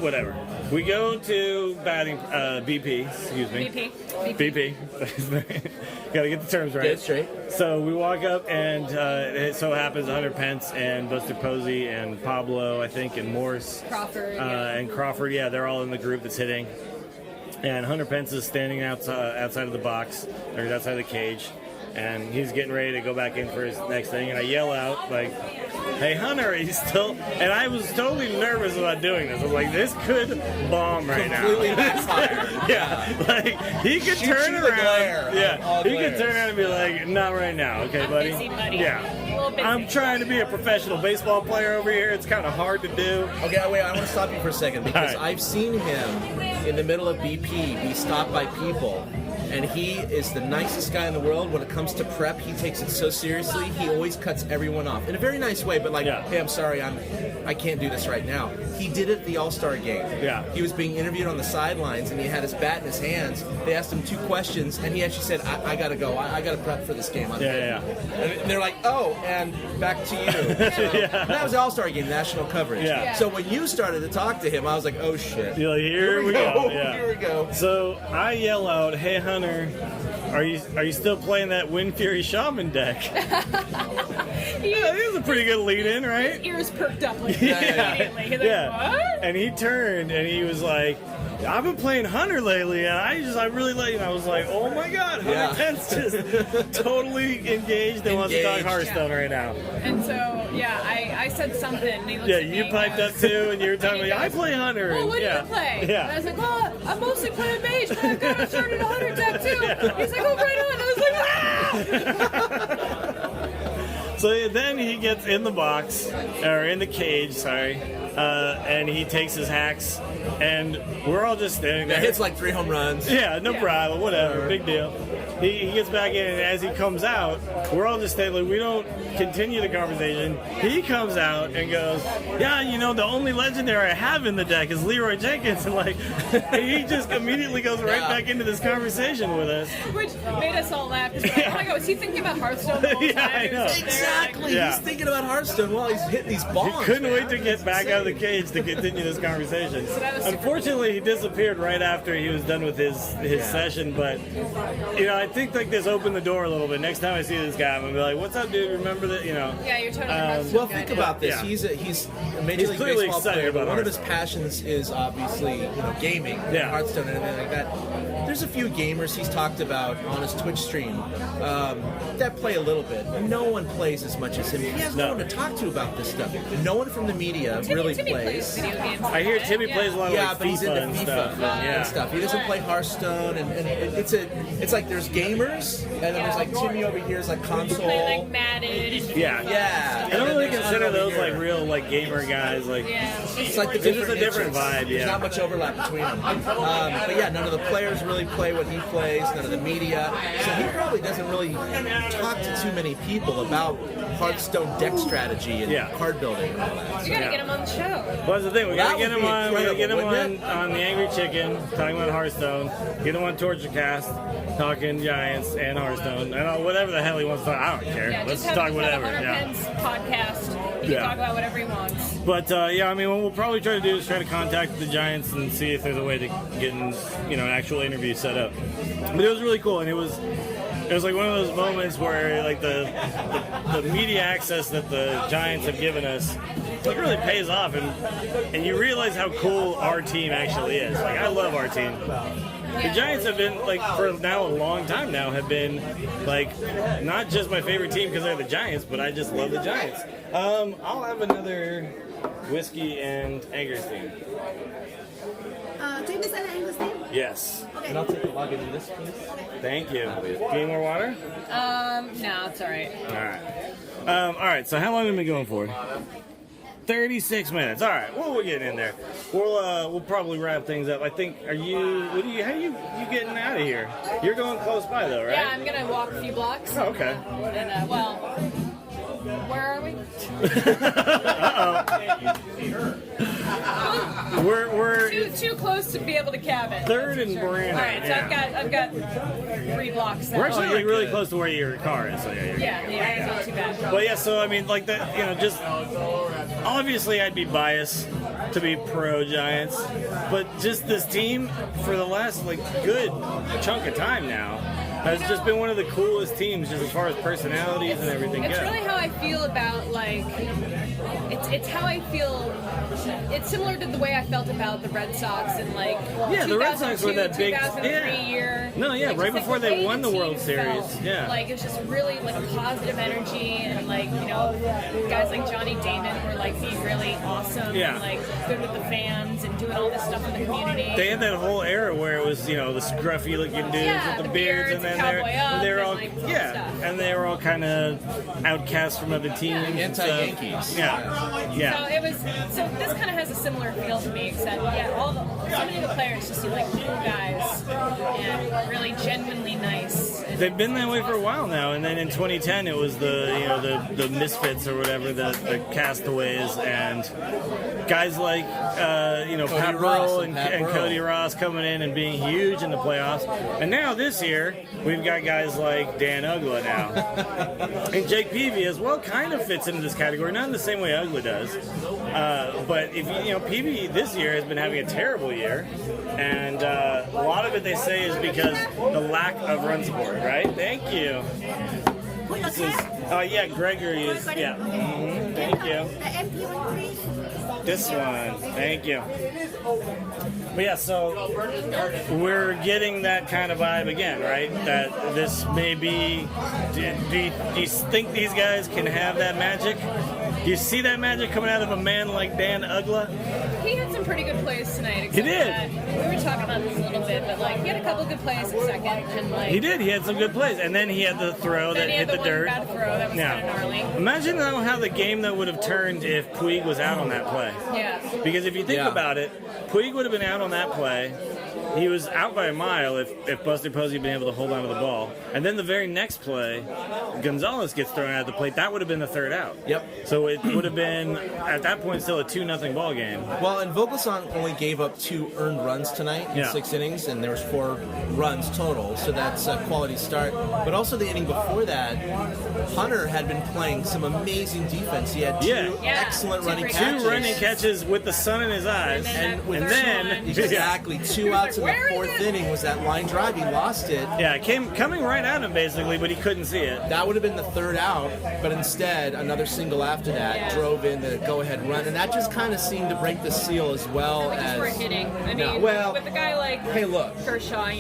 Whatever. We go to batting BP. Excuse me. BP. Gotta get the terms right. Get it straight. So we walk up, and it so happens Hunter Pence and Buster Posey and Pablo, I think, and Morse. Crawford. And Crawford, yeah, they're all in the group that's hitting. And Hunter Pence is standing outside of the box, or outside of the cage, and he's getting ready to go back in for his next thing. And I yell out, like, "Hey, Hunter, he's still..." And I was totally nervous about doing this. I was like, this could bomb right Completely now. backfired. Yeah, like, he could Shoot turn you the around. glare. Yeah, All he could glares. turn around and be like, "Not right now, okay, I'm buddy?" busy, buddy. A Yeah. little busy. I'm trying to be a professional baseball player over here. It's kind of hard to do. Okay, wait, I want to stop you for a second because All right. I've seen him in the middle of BP be stopped by people and he is the nicest guy in the world. When it comes to prep, he takes it so seriously. He always cuts everyone off in a very nice way, but like, hey, I'm sorry, I can't do this right now. He did it at the All-Star game. Yeah. He was being interviewed on the sidelines, and he had his bat in his hands. They asked him 2 questions, and he actually said, I got to go. I got to prep for this game. And they're like, oh, and back to you. So, that was the All-Star game, national coverage. Yeah. So when you started to talk to him, I was like, oh, shit. You're like, here we go. Yeah. Here we go. So I yell out, "Hey Hunter, are you still playing that Wind Fury Shaman deck?" Yeah, this is a pretty good lead-in, right? His ears perked up like immediately. He's like, what? And he turned and he was like, "I've been playing Hunter lately, and I really like." And I was like, "Oh my God, Hunter Pence just totally engaged and wants to talk Hearthstone right now." And so, I said something. And he looked at me you piped up too, and you were talking about, "I play Hunter." Well, and, what do you play? Yeah. And I was like, well, I'm mostly playing mage, but I've got started a Hunter deck too. He's like, oh, right on. I was like, ah! So then he gets in the box, or in the cage, sorry, and he takes his hacks, and we're all just standing there. That hits like 3 home runs. Yeah, no problem, whatever, big deal. He gets back in, and as he comes out, we're all just standing, like, we don't continue the conversation. He comes out and goes, "Yeah, the only legendary I have in the deck is Leroy Jenkins," and like, and he just immediately goes right back into this conversation with us. Which made us all laugh. Like, oh my God, was he thinking about Hearthstone the whole time? I know. Exactly. Yeah. He's thinking about Hearthstone while he's hitting these balls. He couldn't wait to get back out of the cage to continue this conversation. Unfortunately, he disappeared right after he was done with his session, but I think like this opened the door a little bit. Next time I see this guy, I'm gonna be like, "What's up, dude? Remember that?" Yeah, you're totally Hearthstone Well, guy think now. about this. He's a Major League clearly Baseball excited player, about but one of his Hearthstone. passions is obviously gaming, Hearthstone, and everything like that. There's a few gamers he's talked about on his Twitch stream that play a little bit. No one plays as much as him. He has no one to talk to about this stuff. No one from the media really Timmy plays. video games. I hear Timmy plays a lot of Yeah, like but he's into FIFA and FIFA stuff. and stuff. He doesn't play Hearthstone, and it's like there's gamers, and then there's like Timmy over here is like console. Play like Madden. Yeah. I don't really consider those like real like gamer guys. Like, It's like it's just a different vibe. There's not much overlap between them. But yeah, none of the players really play what he plays. None of the media. So he probably doesn't really talk to too many people about Hearthstone deck strategy and card building and all that. You gotta get him on the show. Well, that's the thing. We That gotta get would him be on. We gotta get him incredible, on wouldn't the Angry Chicken, talking about Hearthstone. Get him on Torture Cast, talking Giants and Hearthstone, and whatever the hell he wants to talk. I don't care. Yeah, Let's just talk have whatever. Hunter Pence podcast. He can talk about whatever he wants. But I mean, what we'll probably try to do is try to contact the Giants and see if there's a way to get an actual interview set up. But it was really cool, and it was like one of those moments where like the media access that the Giants have given us like really pays off, and you realize how cool our team actually is. Like, I love our team. The Giants have been, like, for now a long time now, have been, like, not just my favorite team because they're the Giants, but I just love the Giants. I'll have another whiskey and Angerstein. Do you miss that Angerstein? Yes. And I'll take a log into this, please. Thank you. Need more water? No, it's all right. All right, so how long have we been going for? 36 minutes. All right. Well, we're getting in there. We'll probably wrap things up. I think. How are you getting out of here? You're going close by though, right? Yeah, I'm gonna walk a few blocks. Oh, okay. And where are we? We're too close to be able to cabin. Third and Brandon. All right, so I've got 3 blocks. We're actually like really close to where your car is. So yeah, it's not too bad. But yeah, so I mean, like that, just obviously I'd be biased to be pro Giants, but just this team for the last like good chunk of time now has just been one of the coolest teams, just as far as personalities and everything It's goes. really how I feel about like it's how I feel. It's similar to the way I felt about the Red Sox and like the Red Sox were that big 2003 year. No, yeah, like, right just, before like, they way won the World team Series. felt. Yeah. Like it's just really like a positive energy and like guys like Johnny Damon were like being really awesome and like good with the fans and doing all this stuff in the community. They had that whole era where it was, the scruffy looking dudes with the beards, and then Cowboy Up they were all and, like, stuff. and they were all kind of outcast guests from other teams. Anti-Yankees. Yeah. So this kind of has a similar feel to me, except so many of the players just seem like cool guys and really genuinely nice. They've been that way for a while now, and then in 2010 it was the misfits or whatever, the castaways, and guys like Pat Burrell and Cody Ross coming in and being huge in the playoffs. And now this year we've got guys like Dan Ugla now, and Jake Peavy as well kind of fits into this category, not in the same way Ugla does, but if Peavy this year has been having a terrible year, and a lot of it they say is because the lack of run support. Right? Thank you. This is, Gregory is, yeah. Mm-hmm. Thank you. This one. Thank you. But yeah, so we're getting that kind of vibe again, right? That this may be, do you think these guys can have that magic? Do you see that magic coming out of a man like Dan Ugla? He had some pretty good plays tonight. He did. We were talking about this a little bit, but he had a couple good plays in second, and he did. He had some good plays, and then he had the throw that hit the dirt. Bad throw that was kind of gnarly. Imagine how the game that would have turned if Puig was out on that play. Yeah. Because if you think about it, Puig would have been out on that play. He was out by a mile if Buster Posey had been able to hold on to the ball. And then the very next play, Gonzalez gets thrown out of the plate. That would have been the third out. Yep. So it would have been, at that point, still a 2-0 ball game. Well, and Vogelsong only gave up 2 earned runs tonight in 6 innings, and there was 4 runs total. So that's a quality start. But also the inning before that, Hunter had been playing some amazing defense. He had 2 excellent running catches. 2 running catches with the sun in his eyes. And then exactly 2 outs in the 4th inning was that line drive. He lost it. Yeah, it came coming right at him basically, but he couldn't see it. That would have been the 3rd out, but instead another single after that drove in the go-ahead run, and that just kind of seemed to break the seal as well as for hitting. I mean, with a guy like Kershaw,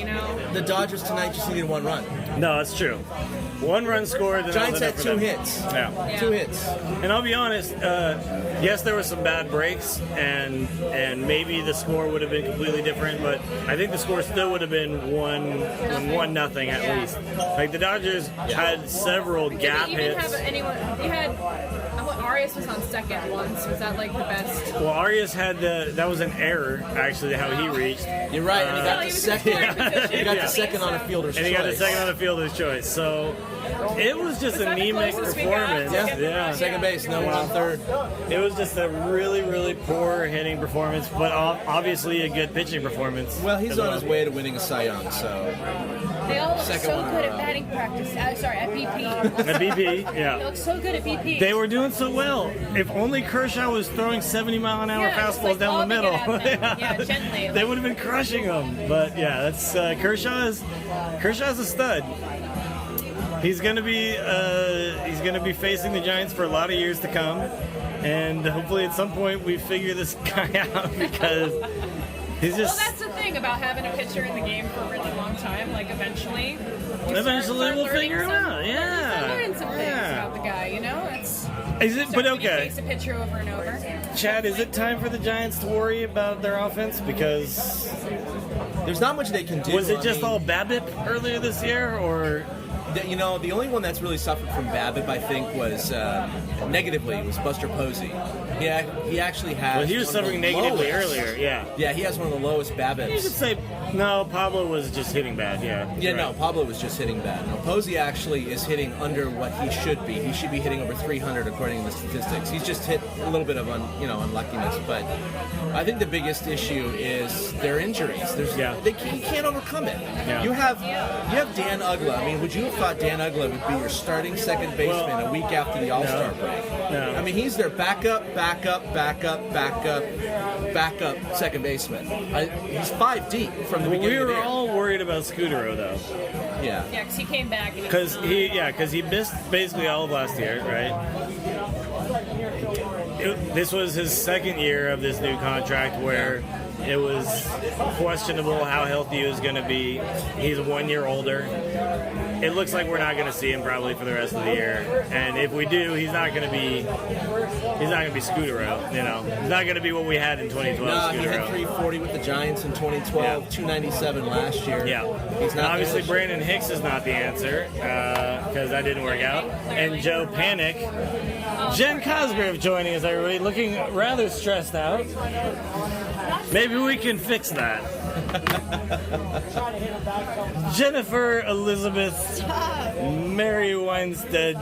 the Dodgers tonight just needed 1 run. No, it's true. 1 run scored. Giants had 2 hits. Yeah. 2 hits. And I'll be honest, yes, there were some bad breaks, and maybe the score would have been completely different, but I think the score still would have been 1-0 at least. Like the Dodgers had several gap hits. You had Arias was on second once. Was that the best? Well, Arias had that was an error actually how he reached. You're right, and he got the second. He got the second on a fielder's choice. And he got the second on a fielder's choice. So it was just anemic performance. Yeah. Second base, no one on third. It was just a really, really poor hitting performance, but obviously a good pitching performance. Well, he's on his way to winning a Cy Young, so. They all look so good at batting practice. At BP. At BP, yeah. They look so good at BP. They were doing so well. If only Kershaw was throwing 70-mile-an-hour fastballs down the middle. Gently. They would have been crushing them. But yeah, that's Kershaw's a stud. He's gonna be facing the Giants for a lot of years to come, and hopefully at some point we figure this guy out because he's just. Well, that's the thing about having a pitcher in the game for a really long time. Eventually we'll figure him out. Yeah. Learn some things about the guy. Is it? But okay. Face a pitcher over and over. Chad, is it time for the Giants to worry about their offense because there's not much they can do? Was it just all BABIP earlier this year, or? The only one that's really suffered from BABIP, I think, was negatively was Buster Posey. He actually has. Well, he was suffering negatively earlier. Yeah. Yeah, he has one of the lowest BABIPs. You could say no. Pablo was just hitting bad. Yeah. Yeah, right. No, Pablo was just hitting bad. No, Posey actually is hitting under what he should be. He should be hitting over 300 according to the statistics. He's just hit a little bit of unluckiness, but I think the biggest issue is their injuries. You can't overcome it. Yeah. You have Dan Ugla. I mean, would you have thought Dan Ugla would be your starting second baseman a week after the All-Star break? No. I mean, he's their backup second baseman. He's 5 deep from the beginning. We were of the all worried about Scudero though. Yeah. Yeah, because he came back. Because he missed basically all of last year, right? This was his second year of this new contract where It was questionable how healthy he was going to be. He's 1 year older. It looks like we're not going to see him probably for the rest of the year. And if we do, he's not going to be Scudero. You know, he's not going to be what we had in 2012. No, he Scudero. had 340 with the Giants in 2012, Yeah. 297 last year. Yeah. He's not Obviously, there. Brandon Hicks is not the answer because that didn't work out. And Joe Panic. Jen Cosgriff joining us, everybody, looking rather stressed out. Maybe we can fix that. Jennifer Elizabeth Mary Weinstead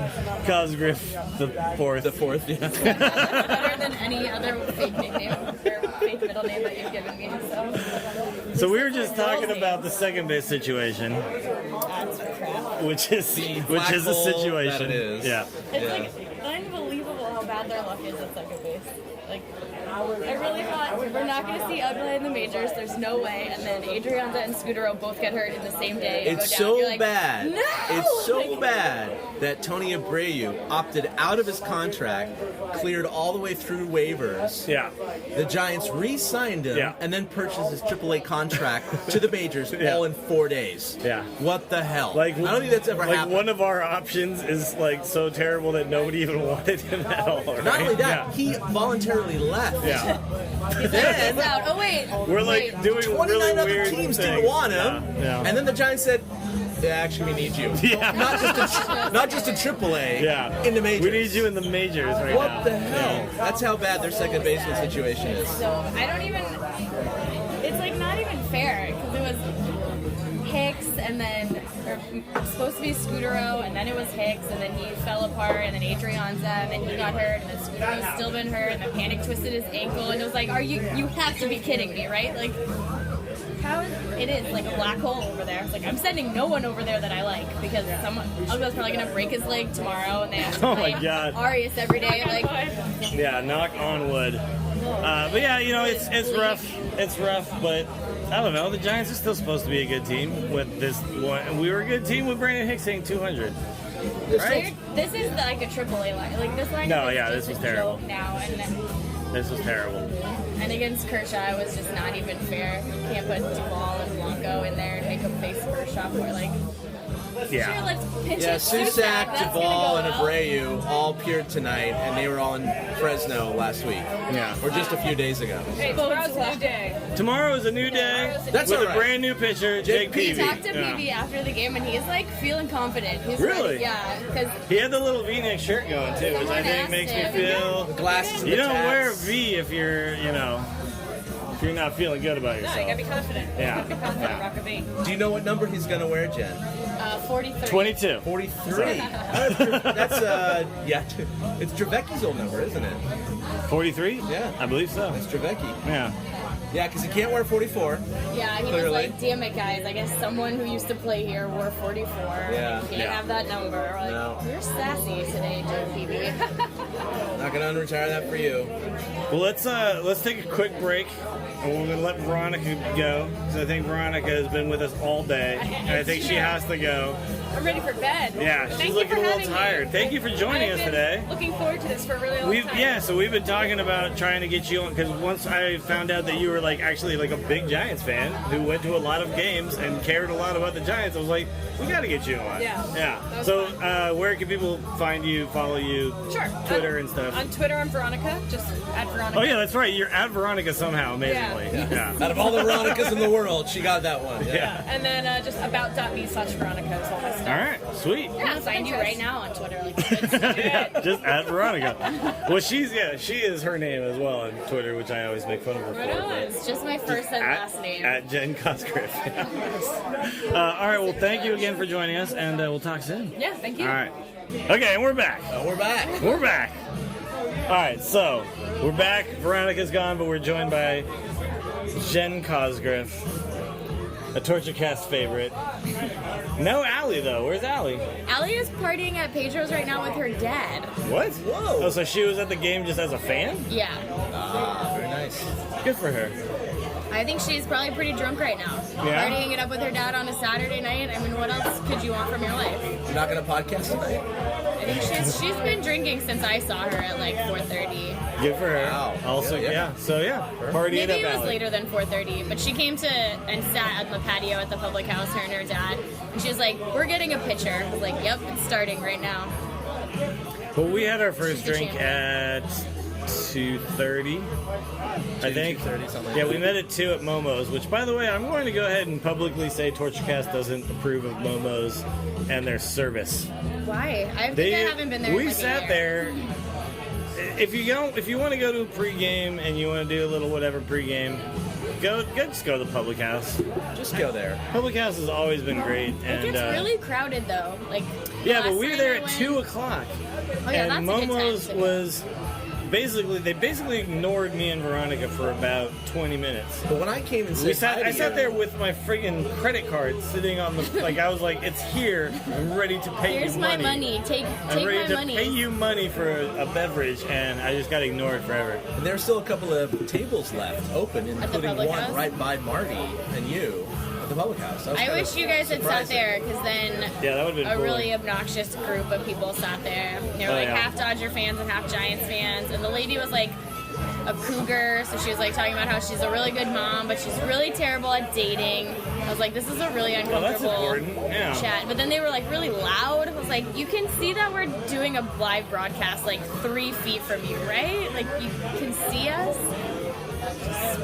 Cosgriff the fourth. The fourth, yeah. Better than any other fake nickname or fake middle name that you've given me. So we were just talking about the second base situation, which is a black hole situation. that it is. Yeah. It's like unbelievable how bad their luck is at second base. Like, I really thought we're not going to see Ugly in the majors. There's no way. And then Adrianza and Scudero both get hurt in the same day. and It's go down. You're so like, bad. No! It's so Like, bad that Tony Abreu opted out of his contract, cleared all the way through waivers. Yeah. The Giants re-signed him Yeah. and then purchased his AAA contract to the majors Yeah. all in 4 days. Yeah. What the hell? Like, I don't think that's ever like happened. one of our options is like so terrible that nobody even wanted him at all. Right? Not only that, Yeah. he voluntarily left. Yeah. Then He's out. Oh, wait. We're like Wait. doing 29 really other weird teams things. didn't want him, Yeah. and then the Giants said, "Yeah, actually, we need you. Yeah. Not just a AAA. Yeah. In the majors. We need you in the majors right now. What the hell? That's how bad their second baseman situation is. So I don't even. It's like not even fair because it was Hicks and then supposed to be Scudero and then it was Hicks and then he fell apart and then Adrianza and then he got hurt and then Scudero's still been hurt and then Panic twisted his ankle and it was like, you have to be kidding me, right? Like, how it is like a black hole over there. It's like I'm sending no one over there that I like because Ugla's probably gonna break his leg tomorrow and they have to Oh my play God. Arias every day. Like, Yeah, knock on wood. But yeah, you know, it's rough. It's rough, but I don't know. The Giants are still supposed to be a good team with this one. We were a good team with Brandon Hicks hitting 200. Right? this is like a AAA line. Like this line. No, is yeah, just this was a terrible. joke now and then. This was terrible. And against Kershaw, it was just not even fair. You can't put Duvall and Blanco in there and make them face Kershaw for like. Sure, Yeah. let's pinch Yeah, it. Susak, That's gonna Duvall, go and well. Abreu all appeared tonight, and they were all in Fresno last week. Yeah. Or just a few days ago. Hey, tomorrow's a new day. Tomorrow is a new day That's with all a right. brand new pitcher, Jake We Peavy. talked to Yeah. PB after the game, and he's like feeling confident. He's Really? ready. Yeah, because He had the little V-neck shirt going too, which I Someone think asked makes me him. feel. The glasses and You the don't wear a tats. V if you're, you know, if you're not feeling good about No, yourself. you gotta be confident. Yeah. Be confident, Yeah. rock a V. Do you know what number he's going to wear, Jen? 43. 22. 43. That's, yeah, it's Trevecchi's old number, isn't it? 43? Yeah. I believe so. It's Trevecchi. Yeah. Yeah, because he can't wear 44. Yeah, he Clearly. was like, damn it, guys. I guess someone who used to play here wore 44. Yeah. You can't Yeah. have that number. We're like, No. you're sassy today, Joe PB. Not going to unretire that for you. Well, let's take a quick break, and we're gonna let Veronica go because I think Veronica has been with us all day, and I think she has to go. I'm ready for bed. Yeah, she's Thank you looking for a little having me. tired. Thank you for joining I've us been today. Looking forward to this for a really long time. So we've been talking about trying to get you on because once I found out that you were like actually like a big Giants fan who went to a lot of games and cared a lot about the Giants, I was like, we got to get you on. Yeah. That was So fun. where can people find you, follow you, Sure. Twitter and stuff? On Twitter, I'm Veronica. Just at Veronica. Oh yeah, that's right. You're at Veronica somehow, amazingly. Yeah. Out of all the Veronicas in the world, she got that one. Yeah. Yeah. And then just about.me/Veronica is all my stuff. All right, sweet. I'm gonna find you right now on Twitter. Like, Just at Veronica. Well, she is her name as well on Twitter, which I always make fun of her Right for. on. but- it's just my first and last name. At Jen Cosgriff. All right, well, thank you again for joining us, and we'll talk soon. Yeah, thank you. All right. Okay, and we're back. We're back. We're back. All right, so we're back. Veronica's gone, but we're joined by Jen Cosgriff, a Torture Cast favorite. No Allie, though. Where's Allie? Allie is partying at Pedro's right now with her dad. What? Whoa. Oh, so she was at the game just as a fan? Yeah. Very nice. Good for her. I think she's probably pretty drunk right now. Yeah? Partying it up with her dad on a Saturday night. I mean, what else could you want from your life? You're not going to podcast tonight? I think she's been drinking since I saw her at like 4:30. Good for her. Wow. Also, Yeah. So party Maybe it up, it was Allie. later than 4:30, but she came to and sat on the patio at the public house, her and her dad. And she was like, "We're getting a pitcher." I was like, "Yep, it's starting right now." Well, we had our first She's the drink champion. at 2:30, I think. 2:30, something like Yeah, that. we met at 2 at Momo's, which, by the way, I'm going to go ahead and publicly say TortureCast doesn't approve of Momo's and their service. Why? I think I haven't been there. We in like sat a year. there. If you want to go to a pregame and you want to do a little whatever pregame, just go to the public house. Just go there. Public house has always been great, It and gets really crowded though. Like yeah, last but we were time there I at went- 2 o'clock. Oh yeah, And that's a good time Momo's to go. was they basically ignored me and Veronica for about 20 minutes. But when I came and said I sat there with my friggin' credit card sitting on the like I was like, it's here. I'm ready to pay Here's you my money. money. Take I'm ready my to money. pay you money for a beverage, and I just got ignored forever. And there's still a couple of tables left open, the including public one house? right by Marty and you at the public house. That was I kind wish of you guys had sat surprising. there, because then Yeah, that would've been a cool. really obnoxious group of people sat there. They were Oh, like yeah. half Dodger fans and half Giants fans, and the lady was like a cougar, so she was like talking about how she's a really good mom, but she's really terrible at dating. I was like, this is a really Well, that's uncomfortable important. Yeah. chat. But then they were like really loud. I was like, you can see that we're doing a live broadcast like 3 feet from you, right? Like you can see us. Just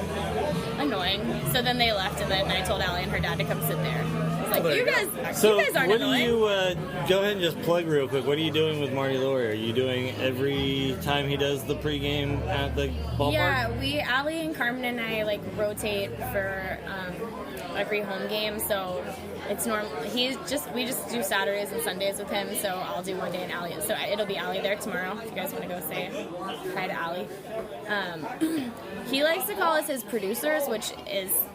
annoying. So then they left, and then I told Allie and her dad to come sit there. I was like, there you you go. guys, So you guys aren't what do annoying. you go ahead and just plug real quick? What are you doing with Marty Laurie? Are you doing every time he does the pregame at the ballpark? Yeah, Allie and Carmen and I like rotate for every home game, so it's normal. We just do Saturdays and Sundays with him, so I'll do one day and Allie. So it'll be Allie there tomorrow. If you guys want to go say hi to Allie. He likes to call us his producers,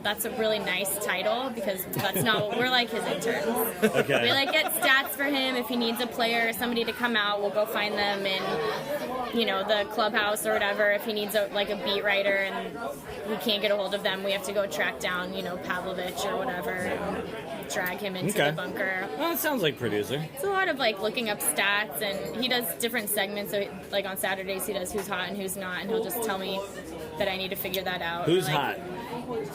that's a really nice title because that's not what we're like his interns. Okay. We like get stats for him. If he needs a player or somebody to come out, we'll go find them in, the clubhouse or whatever. If he needs a beat writer and we can't get a hold of them, we have to go track down, Pavlovich or whatever and drag him into Okay. the bunker. Well, it sounds like producer. It's a lot of looking up stats, and he does different segments. So on Saturdays he does who's hot and who's not, and he'll just tell me that I need to figure that out. Who's Like, hot?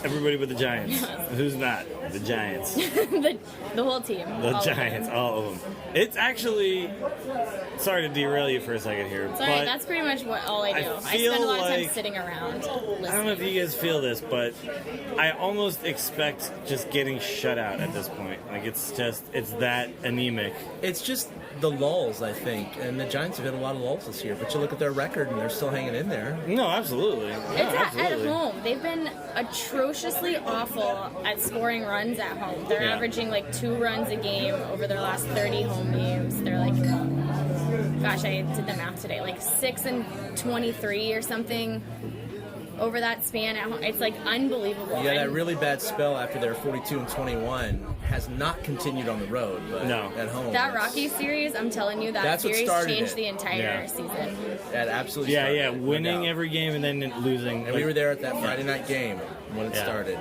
Everybody but the Giants. Who's not? The Giants. the whole team. The all of them. Giants, all of them. It's actually, sorry to derail you for a second here, Sorry, but that's pretty much all I do. I feel spend a lot of time like- sitting around listening. I don't know if you guys feel this, but I almost expect just getting shut out at this point. It's that anemic. It's just the lulls, I think, and the Giants have had a lot of lulls this year. But you look at their record, and they're still hanging in there. No, absolutely. It's No, at absolutely. home. They've been atrociously awful at scoring runs at home. They're Yeah. averaging 2 runs a game over their last 30 home games. They're gosh, I did the math today, 6 and 23 or something over that span at home. It's unbelievable. Yeah, that And really bad spell after their 42 and 21 has not continued on the road, but No. at home. that it's- Rocky series, I'm telling you, that That's what series started changed it. the entire Yeah. season. That absolutely Yeah, started yeah, it, no winning doubt. every game and then losing. And we were there at that Friday night game when it Yeah. started.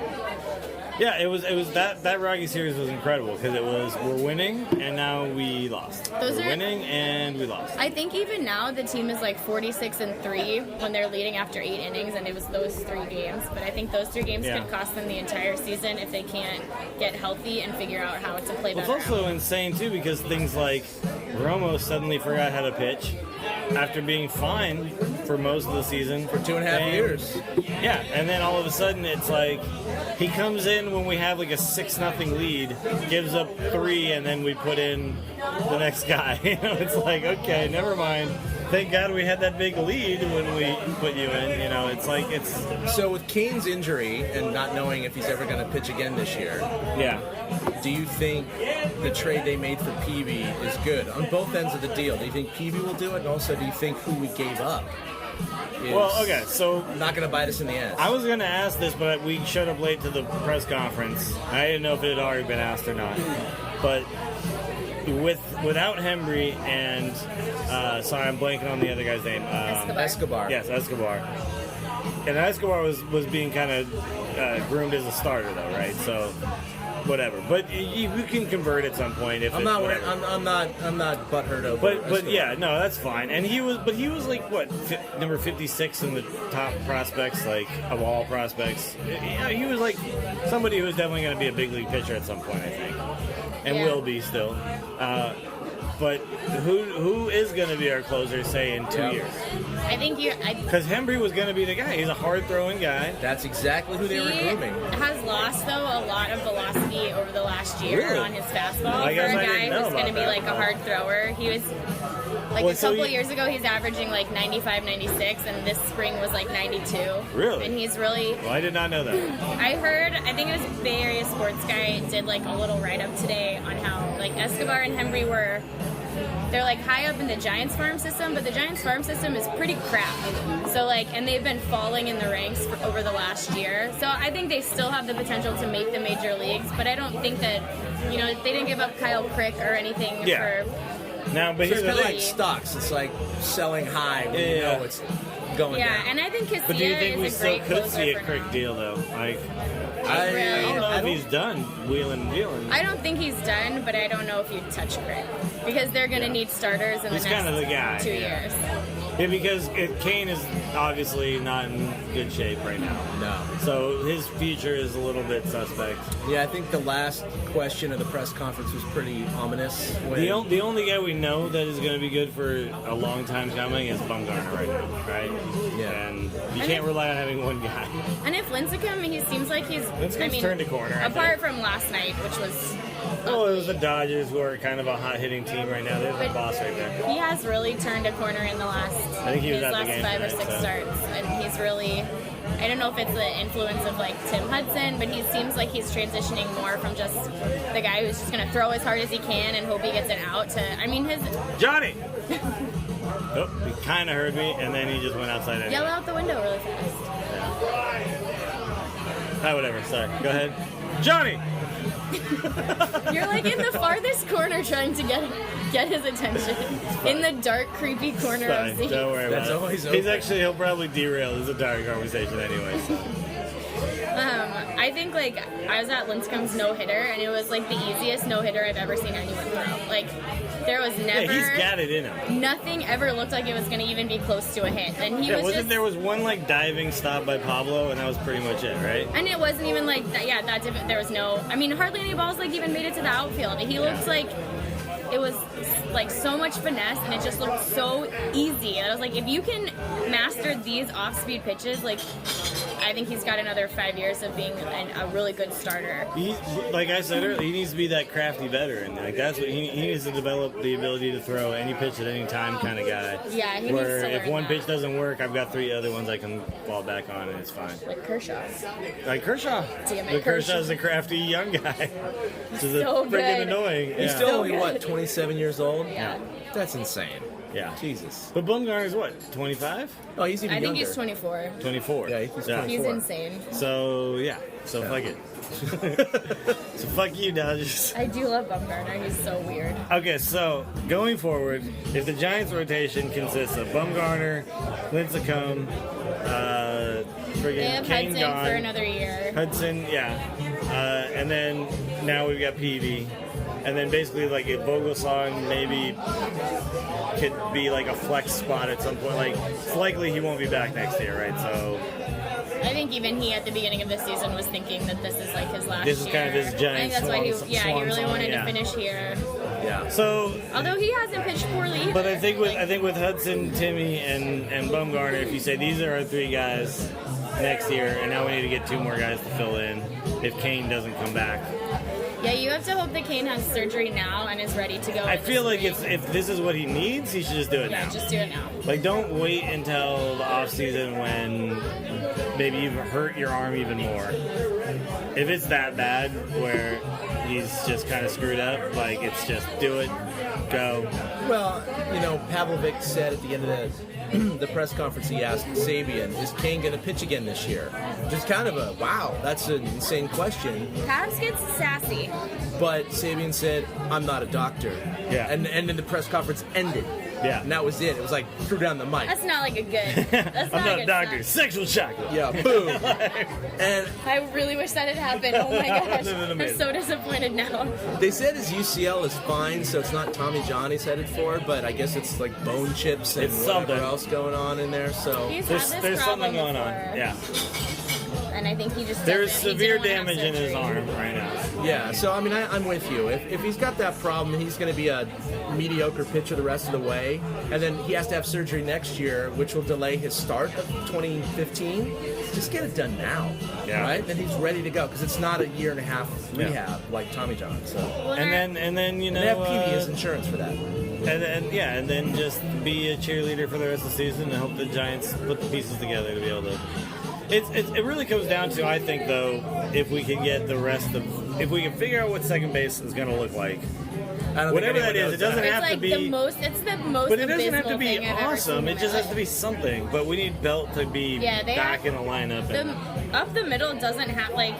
Yeah, it was that Rocky series was incredible because we're winning and now we lost. Those we're are- winning and we lost. I think even now the team is 46 and 3 when they're leading after 8 innings, and it was those 3 games. But I think those 3 games Yeah. could cost them the entire season if they can't get healthy and figure out how to play It's better. also insane too because things like Romo suddenly forgot how to pitch after being fine for most of the season For 2.5 And- years. Yeah, and then all of a sudden it's he comes in when we have a 6-0 lead, gives up 3, and then we put in the next guy. It's okay, never mind. Thank God we had that big lead when we put you in. It's So with Kane's injury and not knowing if he's ever going to pitch again this year, yeah. do you think the trade they made for Peavy is good on both ends of the deal? Do you think Peavy will do it? And also, do you think who we gave up is Well, okay, so not going to bite us in the ass? I was going to ask this, but we showed up late to the press conference. I didn't know if it had already been asked or not. But without Hembry and sorry, I'm blanking on the other guy's name. Escobar. Yes, Escobar. And Escobar was being kind of groomed as a starter, though, right? So whatever. But you can convert at some point if I'm it's not whatever. I'm not butthurt over it. But yeah, no, that's fine. And he was like what number 56 in the top prospects, like of all prospects. Yeah, he was like somebody who was definitely going to be a big league pitcher at some point, I think, and will be still. But who is going to be our closer, say, in 2 years? I think Because Hembry was going to be the guy. He's a hard-throwing guy. That's exactly who they were grooming. He has lost, though, a lot of velocity over the last year Really? on his fastball. I guess for a I guy didn't know who's going to about be that. like a hard thrower. He was like Well, a so couple you- years ago, he's averaging like 95, 96, and this spring was like 92. Really? And he's really. Well, I did not know that. I think it was Bay Area Sports Guy did like a little write-up today on how like Escobar and Hembry were. They're like high up in the Giants farm system, but the Giants farm system is pretty crap. So like, and they've been falling in the ranks over the last year. So I think they still have the potential to make the major leagues, but I don't think that, you know, they didn't give up Kyle Crick or anything Yeah. for. Now, but It's here's the kind of thing. like stocks. It's like selling high when you Yeah. know it's going Yeah, down. and I think But do you think Casilla we is a still great could closer see a for Crick now. deal, though? Like, I Really? I don't know if he's done wheeling and dealing. I don't think he's done, but I don't know if you'd touch Crick because they're going to need starters in He's the next kind of the guy, 2 yeah. years. Yeah, because Kane is obviously not in good shape right now. No. So his future is a little bit suspect. Yeah, I think the last question of the press conference was pretty ominous. When The only guy we know that is going to be good for a long time coming is Bumgarner right now, right? Yeah. And you can't rely on having one guy. And if Lincecum, he seems like he's. Lincecum's turned a corner, I Apart think. from last night, which was. Oh, it was the Dodgers who are kind of a hot hitting team right now. They're the But boss right there. He has really turned a corner in the last I think he was his at the last game 5 or tonight, 6 so. starts, and he's really. I don't know if it's the influence of like Tim Hudson, but he seems like he's transitioning more from just the guy who's just going to throw as hard as he can and hope he gets an out to. I mean, his Johnny! Oh, he kind of heard me, and then he just went outside anyway. yell out the window really fast. Whatever. Sorry. Go ahead. Johnny! You're like in the farthest corner trying to get his attention in the dark, creepy corner Fine. of Zeke. Don't worry That's about always it. He's open. actually, he'll probably derail. It's a dark conversation anyway. So. I think like I was at Lincecum's no hitter, and it was like the easiest no hitter I've ever seen anyone throw. Like there was never. Yeah, he's got it in him. Nothing ever looked like it was going to even be close to a hit, and he Yeah, was wasn't just. there was one like diving stop by Pablo, and that was pretty much it, right? And it wasn't even like that. Yeah, that different. There was no. I mean, hardly any balls like even made it to the outfield. He looked like it was like so much finesse, and it just looked so easy. And I was like, if you can master these off-speed pitches, like I think he's got another 5 years of being a really good starter. He, like I said earlier, he needs to be that crafty veteran. Like that's what he needs to develop the ability to throw any pitch at any time kind of guy. Yeah, he Where needs to if learn one that. pitch doesn't work, I've got 3 other ones I can fall back on, and it's fine. Like Kershaw. Like Kershaw. Damn it, But Kershaw's Kershaw. a crafty young guy. Which is So freaking good. annoying. He's Yeah. still So only, good. what, 27 years old? Yeah. That's insane. Yeah. Jesus. But Bumgarner's what, 25? Oh, he's even I think younger. he's 24. 24. Yeah, he's 24. He's insane. So, yeah. So, fuck it. So, fuck you, Dodgers. I do love Bumgarner. He's so weird. Okay, so, going forward, if the Giants' rotation consists of Bumgarner, Lincecum, They friggin' have Kane Hudson gone, for another year. Hudson, yeah. And then now we've got Peavy. And then basically, like, if Vogelsong maybe could be like a flex spot at some point, like, it's likely he won't be back next year, right? So, I think even he at the beginning of this season was thinking that this is like his last This is year. kind of his giant I think that's why he, swan he really song, wanted yeah. to finish here. Yeah. so Although he hasn't pitched poorly either. but I think with Hudson, Timmy, and Bumgarner, if you say these are our 3 guys next year, and now we need to get 2 more guys to fill in if Kane doesn't come back. Yeah, you have to hope that Kane has surgery now and is ready to go. I in the feel like spring. if this is what he needs, he should just do it Yeah, now. just do it now. Like, don't wait until the off season when maybe you've hurt your arm even more. If it's that bad where he's just kind of screwed up, like, it's just do it, go. Well, you know, Pavlovic said at the end of the press conference, he asked Sabian, is Kane going to pitch again this year? Just kind of a, wow, that's an insane question. Pabs gets sassy. But Sabian said, I'm not a doctor. Yeah. And then the press conference ended. Yeah. And that was it. It was like, threw down the mic. That's not like a good. That's I'm not not a a good doctor. sign. Sexual chocolate. Yeah, boom. And I really wish that had happened. Oh my gosh. That would've been I'm amazing. so disappointed now. they said his UCL is fine, so it's not Tommy John he's headed for, but I guess it's like bone chips and It's whatever something. else going on in there. So He's had this There's problem something going on. before, Yeah. And I think he just There's doesn't- he severe didn't wanna have damage in his surgery. arm right now. yeah, so I mean, I'm with you. If he's got that problem, he's going to be a mediocre pitcher the rest of the way, and then he has to have surgery next year, which will delay his start of 2015. Just get it done now, Yeah. right? Then he's ready to go because it's not a year and a half Yeah. rehab like Tommy John. So Well, And then you know. they have PBS insurance for that. And then just be a cheerleader for the rest of the season and hope the Giants put the pieces together to be able to. It really comes down to, I think, though, if we can get the rest of, if we can figure out what second base is going to look like. I don't Whatever think that anyone is, it knows doesn't it's have like to be. the most. It's the most. But it doesn't have to abysmal be thing I've ever seen awesome. in It just my has to be life. something. But we need Belt to be Yeah, they back have- in the lineup. Up the middle doesn't have like.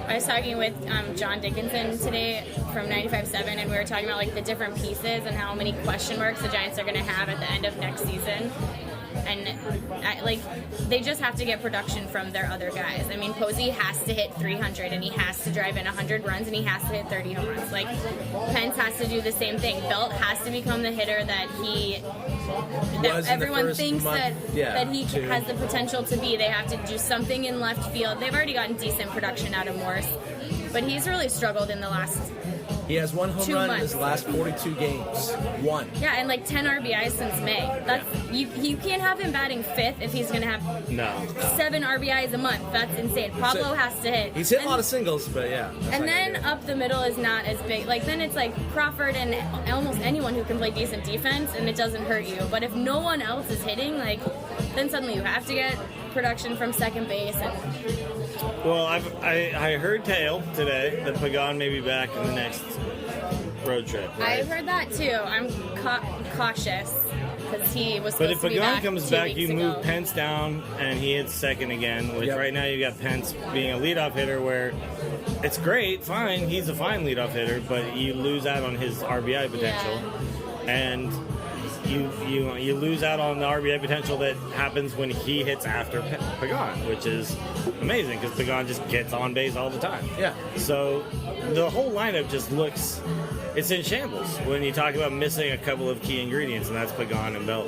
I was talking with John Dickinson today from 95.7, and we were talking about like the different pieces and how many question marks the Giants are going to have at the end of next season. And they just have to get production from their other guys. I mean, Posey has to hit 300, and he has to drive in 100 runs, and he has to hit 30 home runs. Like Pence has to do the same thing. Belt has to become the hitter that Was in the everyone first thinks month. that he Two. has the potential to be. They have to do something in left field. They've already gotten decent production out of Morse, but he's really struggled in the last. He has one home 2 run in months. his last 42 games. One. Yeah, and like 10 RBIs since May. That's you can't have him batting fifth if he's going to have No. 7 RBIs a month. That's insane. Pablo So- has to hit. He's hit a And- lot of singles, but yeah. that's And not then gonna do it. up the middle is not as big. Like then it's like Crawford and almost anyone who can play decent defense, and it doesn't hurt you. But if no one else is hitting, like then suddenly you have to get production from second base. And Well, I heard tale today that Pagan may be back in the next road trip. Right? I've heard that too. I'm cautious because he was But supposed if to be Pagan back comes 2 back, weeks you ago. move Pence down, and he hits second again. Which Yep. right now you got Pence being a leadoff hitter, where it's great, fine. He's a fine leadoff hitter, but you lose out on his RBI potential, and you lose out on the RBI potential that happens when he hits after Pagan, which is amazing because Pagan just gets on base all the time. Yeah. So the whole lineup just looks. It's in shambles when you talk about missing a couple of key ingredients, and that's Pagan and Belt.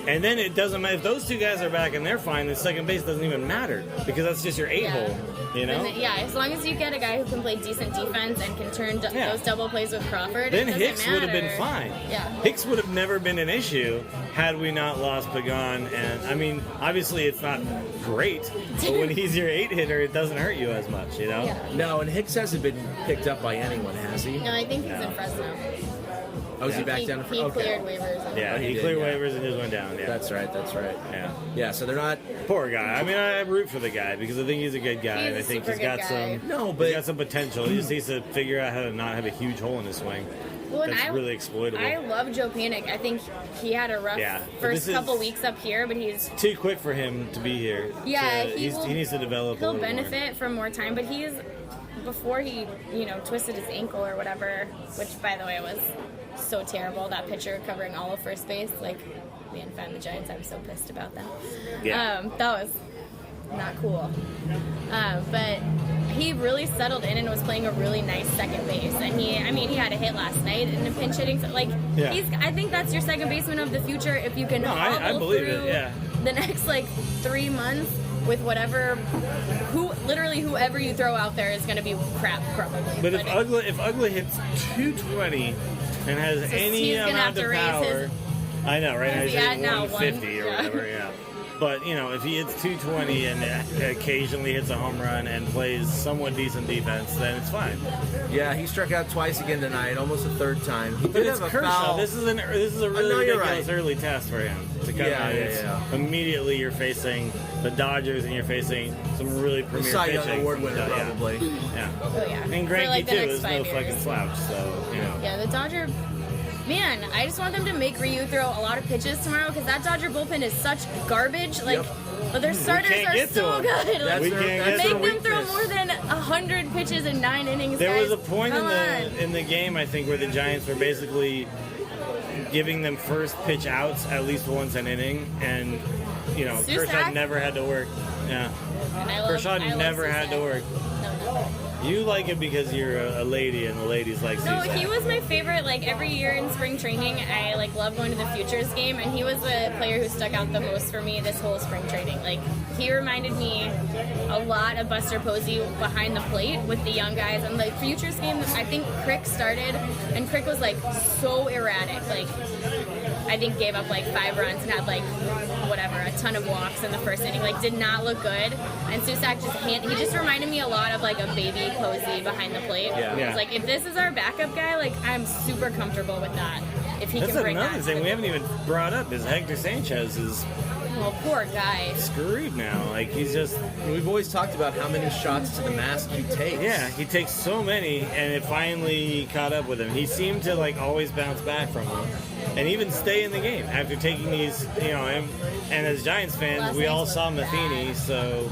And then it doesn't matter if those two guys are back and they're fine. The second base doesn't even matter because that's just your 8-hole, you know. And then- yeah, as long as you get a guy who can play decent defense and can turn Yeah. those double plays with Crawford, Then it doesn't Hicks would have been matter. fine. Yeah. Hicks would have never been an issue had we not lost Pagan. And I mean, obviously it's not great, but when he's your 8 hitter, it doesn't hurt you as much, you know. Yeah. No, and Hicks hasn't been picked up by anyone, has he? No, I think he's No. in Fresno. Oh, is he Yeah. back down? He cleared waivers. and- Yeah, Oh, he he did, cleared yeah. waivers and just went down. Yeah, That's right. yeah. Yeah, so they're not. Poor guy. I mean, I root for the guy because I think he's a good guy. He's and I a think super he's got good guy. some. No, he's but got some potential. He just needs to figure out how to not have a huge hole in his swing. Well, and That's really exploitable. I love Joe Panic. I think he had a rough Yeah, but first this couple is- weeks up here, but he's Too quick for him to be here. Yeah, To- he needs to develop. a he'll little more. benefit from more time, but he's before he twisted his ankle or whatever, which by the way was so terrible. That pitcher covering all of first base, like being fan of the Giants, I'm so pissed about that. Yeah. That was not cool. But he really settled in and was playing a really nice second base. And he had a hit last night in a pinch hitting. Like Yeah. I think that's your second baseman of the future if you can No, I hobble believe it, through yeah. the next 3 months with whatever, whoever you throw out there is going to be crap probably. But if Ugly hits 220 and has any he's gonna have amount to of raise power, his- I know, right? Is He's he at at now 150 or one? whatever, yeah. But if he hits 220 and occasionally hits a home run and plays somewhat decent defense, then it's fine. Yeah, he struck out twice again tonight, almost a third time. He But did it's have a Kershaw. foul. This is a no, really you're ridiculous right. early test for him to come Yeah, in. yeah, It's- yeah. Immediately you're facing the Dodgers and you're facing some really The premier Cy Young pitching. Award winner, Yeah. probably. Yeah. Oh yeah. And For, Greinke the too next is no 5 fucking years. slouch, so Yeah, the Dodger. Man, I just want them to make Ryu throw a lot of pitches tomorrow because that Dodger bullpen is such garbage. Like, but their starters can't are get to so them. good. Like, We can't get make to them them. throw more than 100 pitches in 9 innings. There guys. was a point Come on. in the game, I think, where the Giants were basically giving them first pitch outs at least once an inning, and Kershaw never had to work. Yeah, And Kershaw never had to work. No. You like it because you're a lady, and the ladies like No, Zeke. he was my favorite. Like every year in spring training, I love going to the Futures game, and he was the player who stuck out the most for me this whole spring training. Like he reminded me a lot of Buster Posey behind the plate with the young guys. And the Futures game, I think Crick started, and Crick was like so erratic. Like I think gave up like 5 runs and had like a ton of walks in the first inning. Like did not look good. And Susak he just reminded me a lot of like a baby Posey behind the plate. Yeah. It's like if this is our backup guy, like I'm super comfortable with that. If he That's can bring another that. thing we haven't even brought up is Hector Sanchez is Well, poor guy. screwed now. Like he's just We've always talked about how many shots to the mask he takes. yeah, he takes so many, and it finally caught up with him. He seemed to like always bounce back from them, and even stay in the game after taking these. And as Giants fans, Last we all night's saw was Matheny, so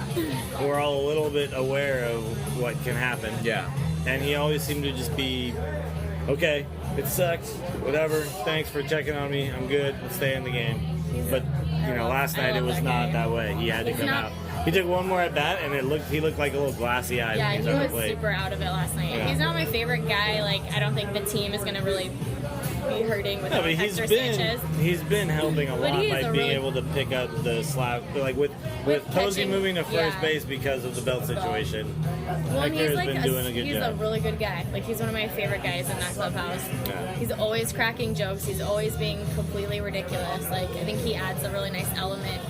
we're all a little bit aware of what can happen. Yeah. And he always seemed to just be, okay, it sucks, whatever. Thanks for checking on me. I'm good. Let's stay in the game. But last I night it love was that not guy. that way. He had to It's come not- out. He took one more at bat, and he looked like a little glassy eyed Yeah, when he he's on the was plate. super out of it last night. Yeah. He's not my favorite guy. Like I don't think the team is gonna really be hurting with No, but Hector Sanchez. he's been helping a But lot he is by a being really- able to pick up the slap, like with Posey catching, moving to first yeah. base because of the belt situation. Well, and Hector he's has like been doing a good he's job. a really good guy. Like he's one of my favorite guys in that clubhouse. Yeah. He's always cracking jokes. He's always being completely ridiculous. Like I think he adds a really nice element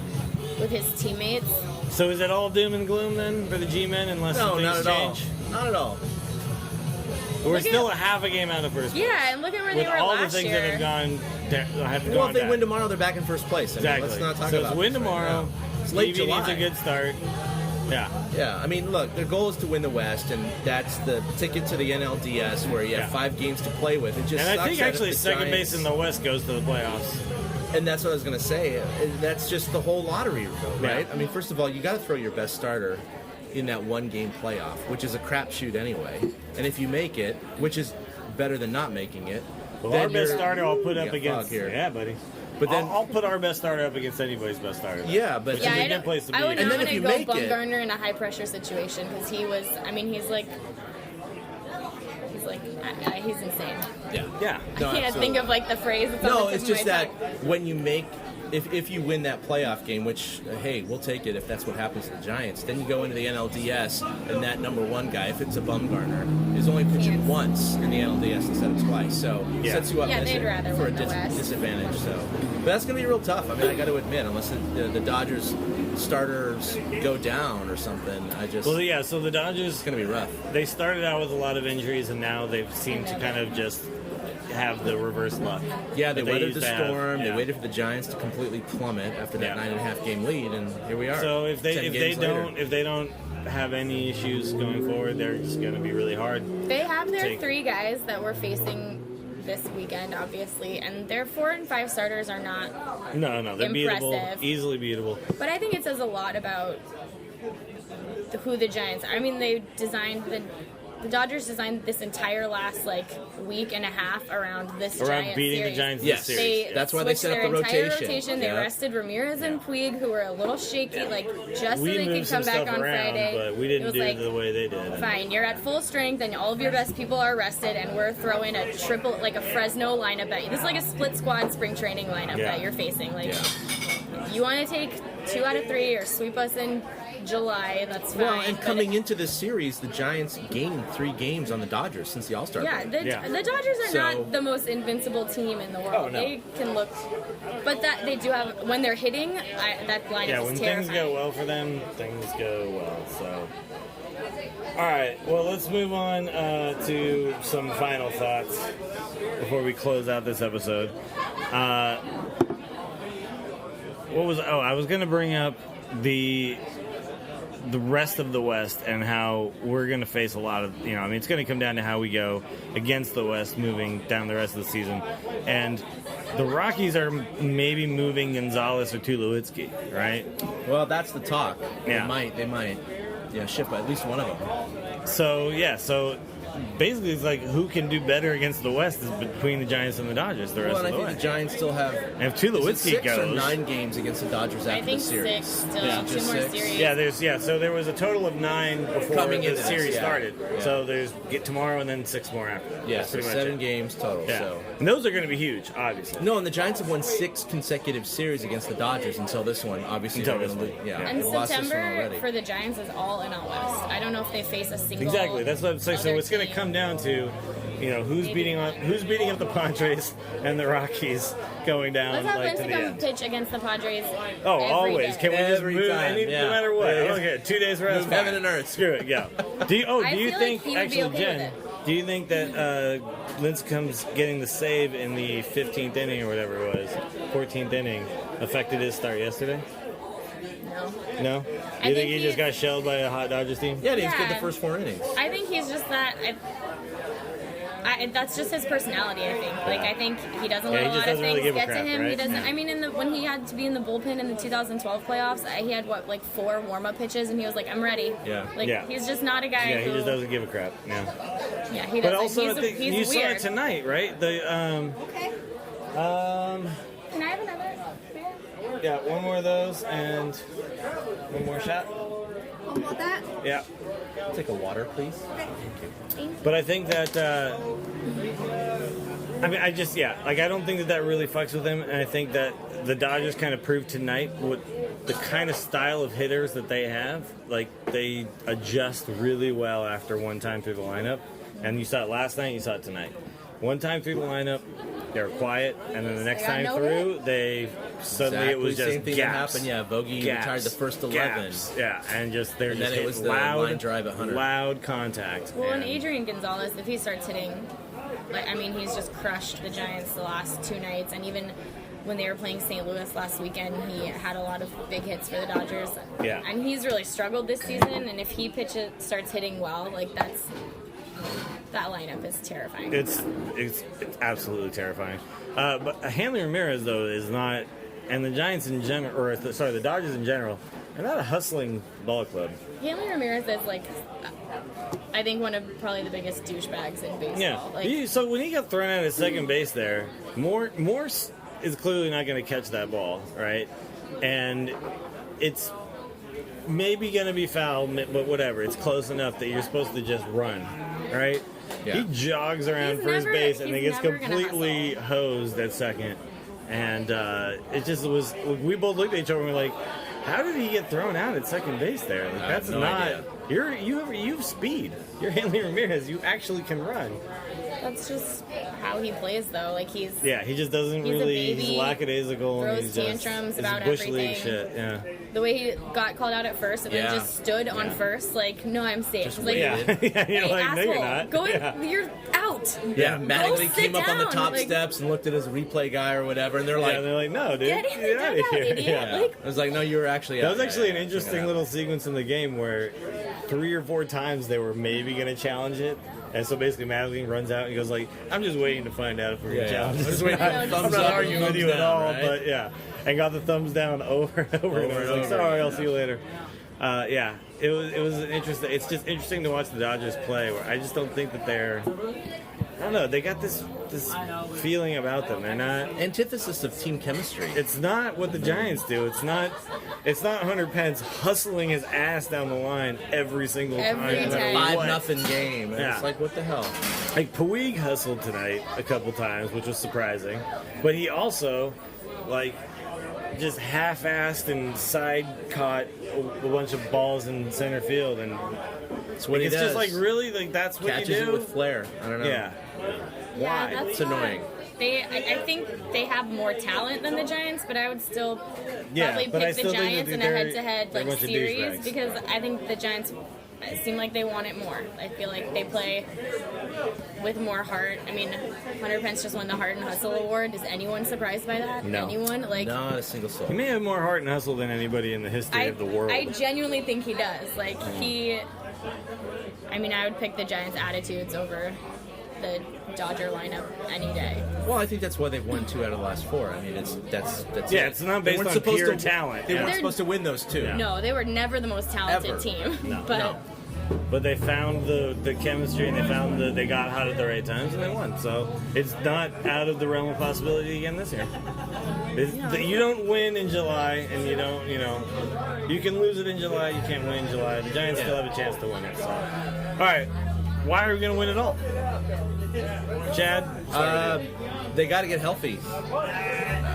with his teammates. So is it all doom and gloom then for the G-men unless No, things not at all. change? Not at all. We're Look still at- a half a game out of first place. Yeah, and look at where With they were all last the things year. that have gone Well, gone if they down. win tomorrow, they're back in first place. I mean, Exactly. let's not talk so about it's win this right tomorrow. now. It's late Stevie needs July. a good start. Yeah. Yeah, I mean, look, their goal is to win the West, and that's the ticket to the NLDS, where you have Yeah. 5 games to play with. It just And I sucks think that actually the second Giants- base in the West goes to the playoffs. And that's what I was going to say. That's just the whole lottery, right? Yeah. I mean, first of all, you got to throw your best starter in that 1-game playoff, which is a crapshoot anyway. And if you make it, which is better than not making it, Well, then our best you're- starter I'll put you up got against. Fog here. Yeah, buddy. But then, I'll put our best starter up against anybody's best starter. yeah, but Which Yeah, is a I, good don't, place to I be. would And not then if want to you go make it- Bumgarner in a high pressure situation because he was. I mean, he's like he's insane. yeah. Yeah. No, I can't absolutely. think of like the phrase. It's on No, the tip it's of just my that tongue. when you make, if you win that playoff game, which, hey, we'll take it if that's what happens to the Giants, then you go into the NLDS, and that number 1 guy, if it's a Bumgarner, is only pitching Yes. once in the NLDS instead of twice. So it Yeah. sets you up Yeah, they'd rather for a win the West. disadvantage. So, but that's going to be real tough. I mean, I got to admit, unless the Dodgers starters go down or something, Well, yeah. So the Dodgers, it's going to be rough. they started out with a lot of injuries, and now they've seemed to kind of just have the reverse luck. Yeah, they that weathered used the to have. storm. They Yeah. waited for the Giants to completely plummet after that Yeah. 9.5 game lead, and here we are. So if 10 they games later. don't have any issues going forward, they're just going to be really hard. They have their Take- 3 guys that we're facing this weekend, obviously, and their 4 and 5 starters are not. No, they're beatable, Impressive. easily beatable. But I think it says a lot about who the Giants are. I mean, they designed the Dodgers designed this entire last week and a half around this Around Giants beating series. the Giants in Yes. this series. They That's why they switched set up their the entire rotation. They Yeah. rested Ramirez and Puig, who were a little shaky, just so We they could moved some come back stuff on around, Friday. but we It didn't was do like, it the way they did. fine, you're at full strength, and all of your best people are rested, and we're throwing a triple, like a Fresno lineup at you. This is like a split squad spring training lineup Yeah. that you're facing. Like, Yeah. you want to take 2 out of 3 or sweep us in July, that's fine. Well, and but coming into this series, the Giants gained 3 games on the Dodgers since the All-Star yeah, break. the Dodgers are So- not the most invincible team in the world. Oh, no. They can look, but that they do have when they're hitting. That lineup Yeah, is when terrifying. things go well for them, things go well. So, all right. Well, let's move on to some final thoughts before we close out this episode. I was going to bring up the rest of the West and how we're going to face a lot of, it's going to come down to how we go against the West moving down the rest of the season. And the Rockies are maybe moving Gonzalez or Tulowitzki, right? Well, that's the talk. Yeah. They might shift by at least one of them. So basically it's like who can do better against the West is between the Giants and the Dodgers. The rest Well, and of I the think way. the Giants still have. And if Is it Tulowitzki 6 or goes, 9 games against the Dodgers I after think the series? 6 still. Yeah. 2 Just more 6? series. So there was a total of 9 before Coming the into this, series yeah. started. Yeah. So there's tomorrow and then 6 more after. Yeah, That's so pretty much 7 it. games total. Yeah, So. and those are going to be huge, obviously. No, and the Giants have won 6 consecutive series against the Dodgers until this one. Obviously, Until they're this gonna one. lose. Yeah, And they lost this one September already. for the Giants is all in out west. I don't know if they face a single. Exactly. That's what I'm saying. So other it's going to team. come down to, who's Maybe. who's beating up the Padres and the Rockies going down Let's have like to the Lincecum end. pitch against the Padres. Oh, every always. day. Can we just Every move time, yeah. no matter what? Yeah. Okay, 2 days rest. Move heaven fine. and earth. Screw it. Yeah. Do you I think feel like he would be actually, okay Jen? with it. Do you think that Lincecum's getting the save in the 15th inning or whatever it was, 14th inning, affected his start yesterday? No. No. I You think think he he- just got shelled by a hot Dodgers team? Yeah, he was good Yeah. the first 4 innings. I think he's just that. That's just his personality. I think. Like I think he doesn't let he a just lot of doesn't really things give a get crap, to him. right? He doesn't. I mean, when he had to be in the bullpen in the 2012 playoffs, he had 4 warm-up pitches, and he was like, "I'm ready." Yeah. Like Yeah. he's just not a guy. Yeah, who, he just doesn't give a crap. Yeah. Yeah, he doesn't. But also, he's, I think he's you saw weird. it tonight, right? The Okay. Can I have another? beer? yeah, one more of those and one more shot. What about that? Yeah. Take a water, please. But I think that, I don't think that really fucks with him, and I think that the Dodgers kind of proved tonight what the kind of style of hitters that they have, like, they adjust really well after one time through the lineup, and you saw it last night, you saw it tonight. One time through the lineup, they were quiet, and then the next They got time no through, they suddenly it was Exactly, just same thing that gaps. happened. Yeah, Bogey retired the first 11. Gaps. Yeah, and just they're And just then it hitting was the loud line drive at Hunter. loud contact. Well, and and- Adrian Gonzalez, if he starts hitting, he's just crushed the Giants the last 2 nights, and even when they were playing St. Louis last weekend, he had a lot of big hits for the Dodgers. Yeah. And he's really struggled this season, and if he starts hitting well, that lineup is terrifying. It's absolutely terrifying. But Hanley Ramirez though is not, and the Giants in general, the Dodgers in general, are not a hustling ball club. Hanley Ramirez is I think one of probably the biggest douchebags in baseball. Yeah. So when he got thrown out at second base there, Morse is clearly not going to catch that ball, right? And it's maybe going to be foul, but whatever. It's close enough that you're supposed to just run, right? Yeah. He jogs around He's first never- base and he's he gets never gonna completely hosed at second. And it just was. We both looked at each other and were like, "How did he get thrown out at second base there? Like, I that's have no not. idea. You have speed. You're Hanley Ramirez. You actually can run. That's just how he plays, though. He He just doesn't He's a really. baby, He's lackadaisical. and throws he's just, tantrums it's about bush league everything. shit. Yeah. the way he got called out at first and Yeah. then just stood on Yeah. first, no, I'm safe. Just It's like, Yeah. Yeah. You're hey, like, no, asshole, you're not. go in, Yeah. you're out. Yeah, Mattingly sit came up on the down, top steps and looked at his replay guy or whatever, and they're like, Yeah, they're like, no, dude, Get in the out of dugout, here. idiot. Yeah. Like- I was like, no, you were actually That out. was actually an Yeah, interesting check it out. little sequence in the game where 3 or 4 times they were maybe going to challenge it. And so basically Madeline runs out and goes like, I'm just waiting to find out if we're going to Yeah, challenge I'm this. just waiting for the I'm thumbs not up and arguing with thumbs you at down, all, right? but yeah. And got the thumbs down over and over. And I was like, sorry, I'll see you later. Yeah, it was an interesting. It's just interesting to watch the Dodgers play. Where I just don't think that they're. I don't know. They got this feeling about them. They're not. Antithesis of team chemistry. It's not what the Giants do. It's not Hunter Pence hustling his ass down the line every single time. Every no matter time. what. 5-0 game. And Yeah. It's like, what the hell? Like Puig hustled tonight a couple times, which was surprising. But he also, just half-assed and side caught a bunch of balls in center field, and It's what he it's does. just really that's what Catches you do. it with flair. I don't know. Yeah. Yeah, Why? that's It's annoying. I think they have more talent than the Giants, but I would still Yeah, probably but I pick the still think Giants that in a they're head-to-head a bunch of series douchebags. because I think the Giants seem like they want it more. I feel like they play with more heart. I mean, Hunter Pence just won the Heart and Hustle Award. Is anyone surprised by that? No. Anyone? Not a single soul. He may have more heart and hustle than anybody in the history of the world. I genuinely think he does. I would pick the Giants' attitudes over the Dodger lineup any day. Well, I think that's why they've won 2 out of the last 4. I mean, that's Yeah, it. it's not They based weren't on supposed pure to- talent. They Yeah. weren't They're- supposed to win those 2. Yeah. No, they were never the most talented Ever. team. No. but No. but they found the chemistry and they got hot at the right times and they won. So it's not out of the realm of possibility again this year. You don't win in July, and you can lose it in July. You can't win in July. The Giants still have a chance to win it. So, all right, why are we going to win it all? Chad, they got to get healthy.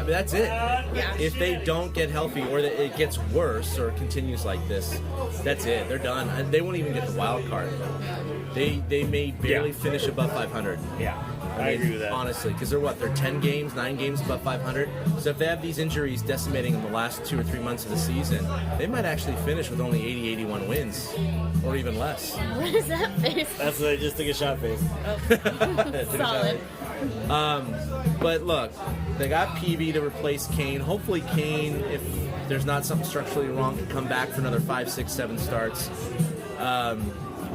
That's it. Yeah. If they don't get healthy, or that it gets worse, or continues like this, that's it. They're done. And they won't even get the wild card. They may barely finish above 500. Yeah, I agree with that. Honestly, because they're 10 games, 9 games above 500. So if they have these injuries decimating in the last 2 or 3 months of the season, they might actually finish with only 80, 81 wins, or even less. What is that face? That's what I just took a shot face. Solid. But look, they got PB to replace Kane. Hopefully Kane, if there's not something structurally wrong, can come back for another 5, 6, 7 starts.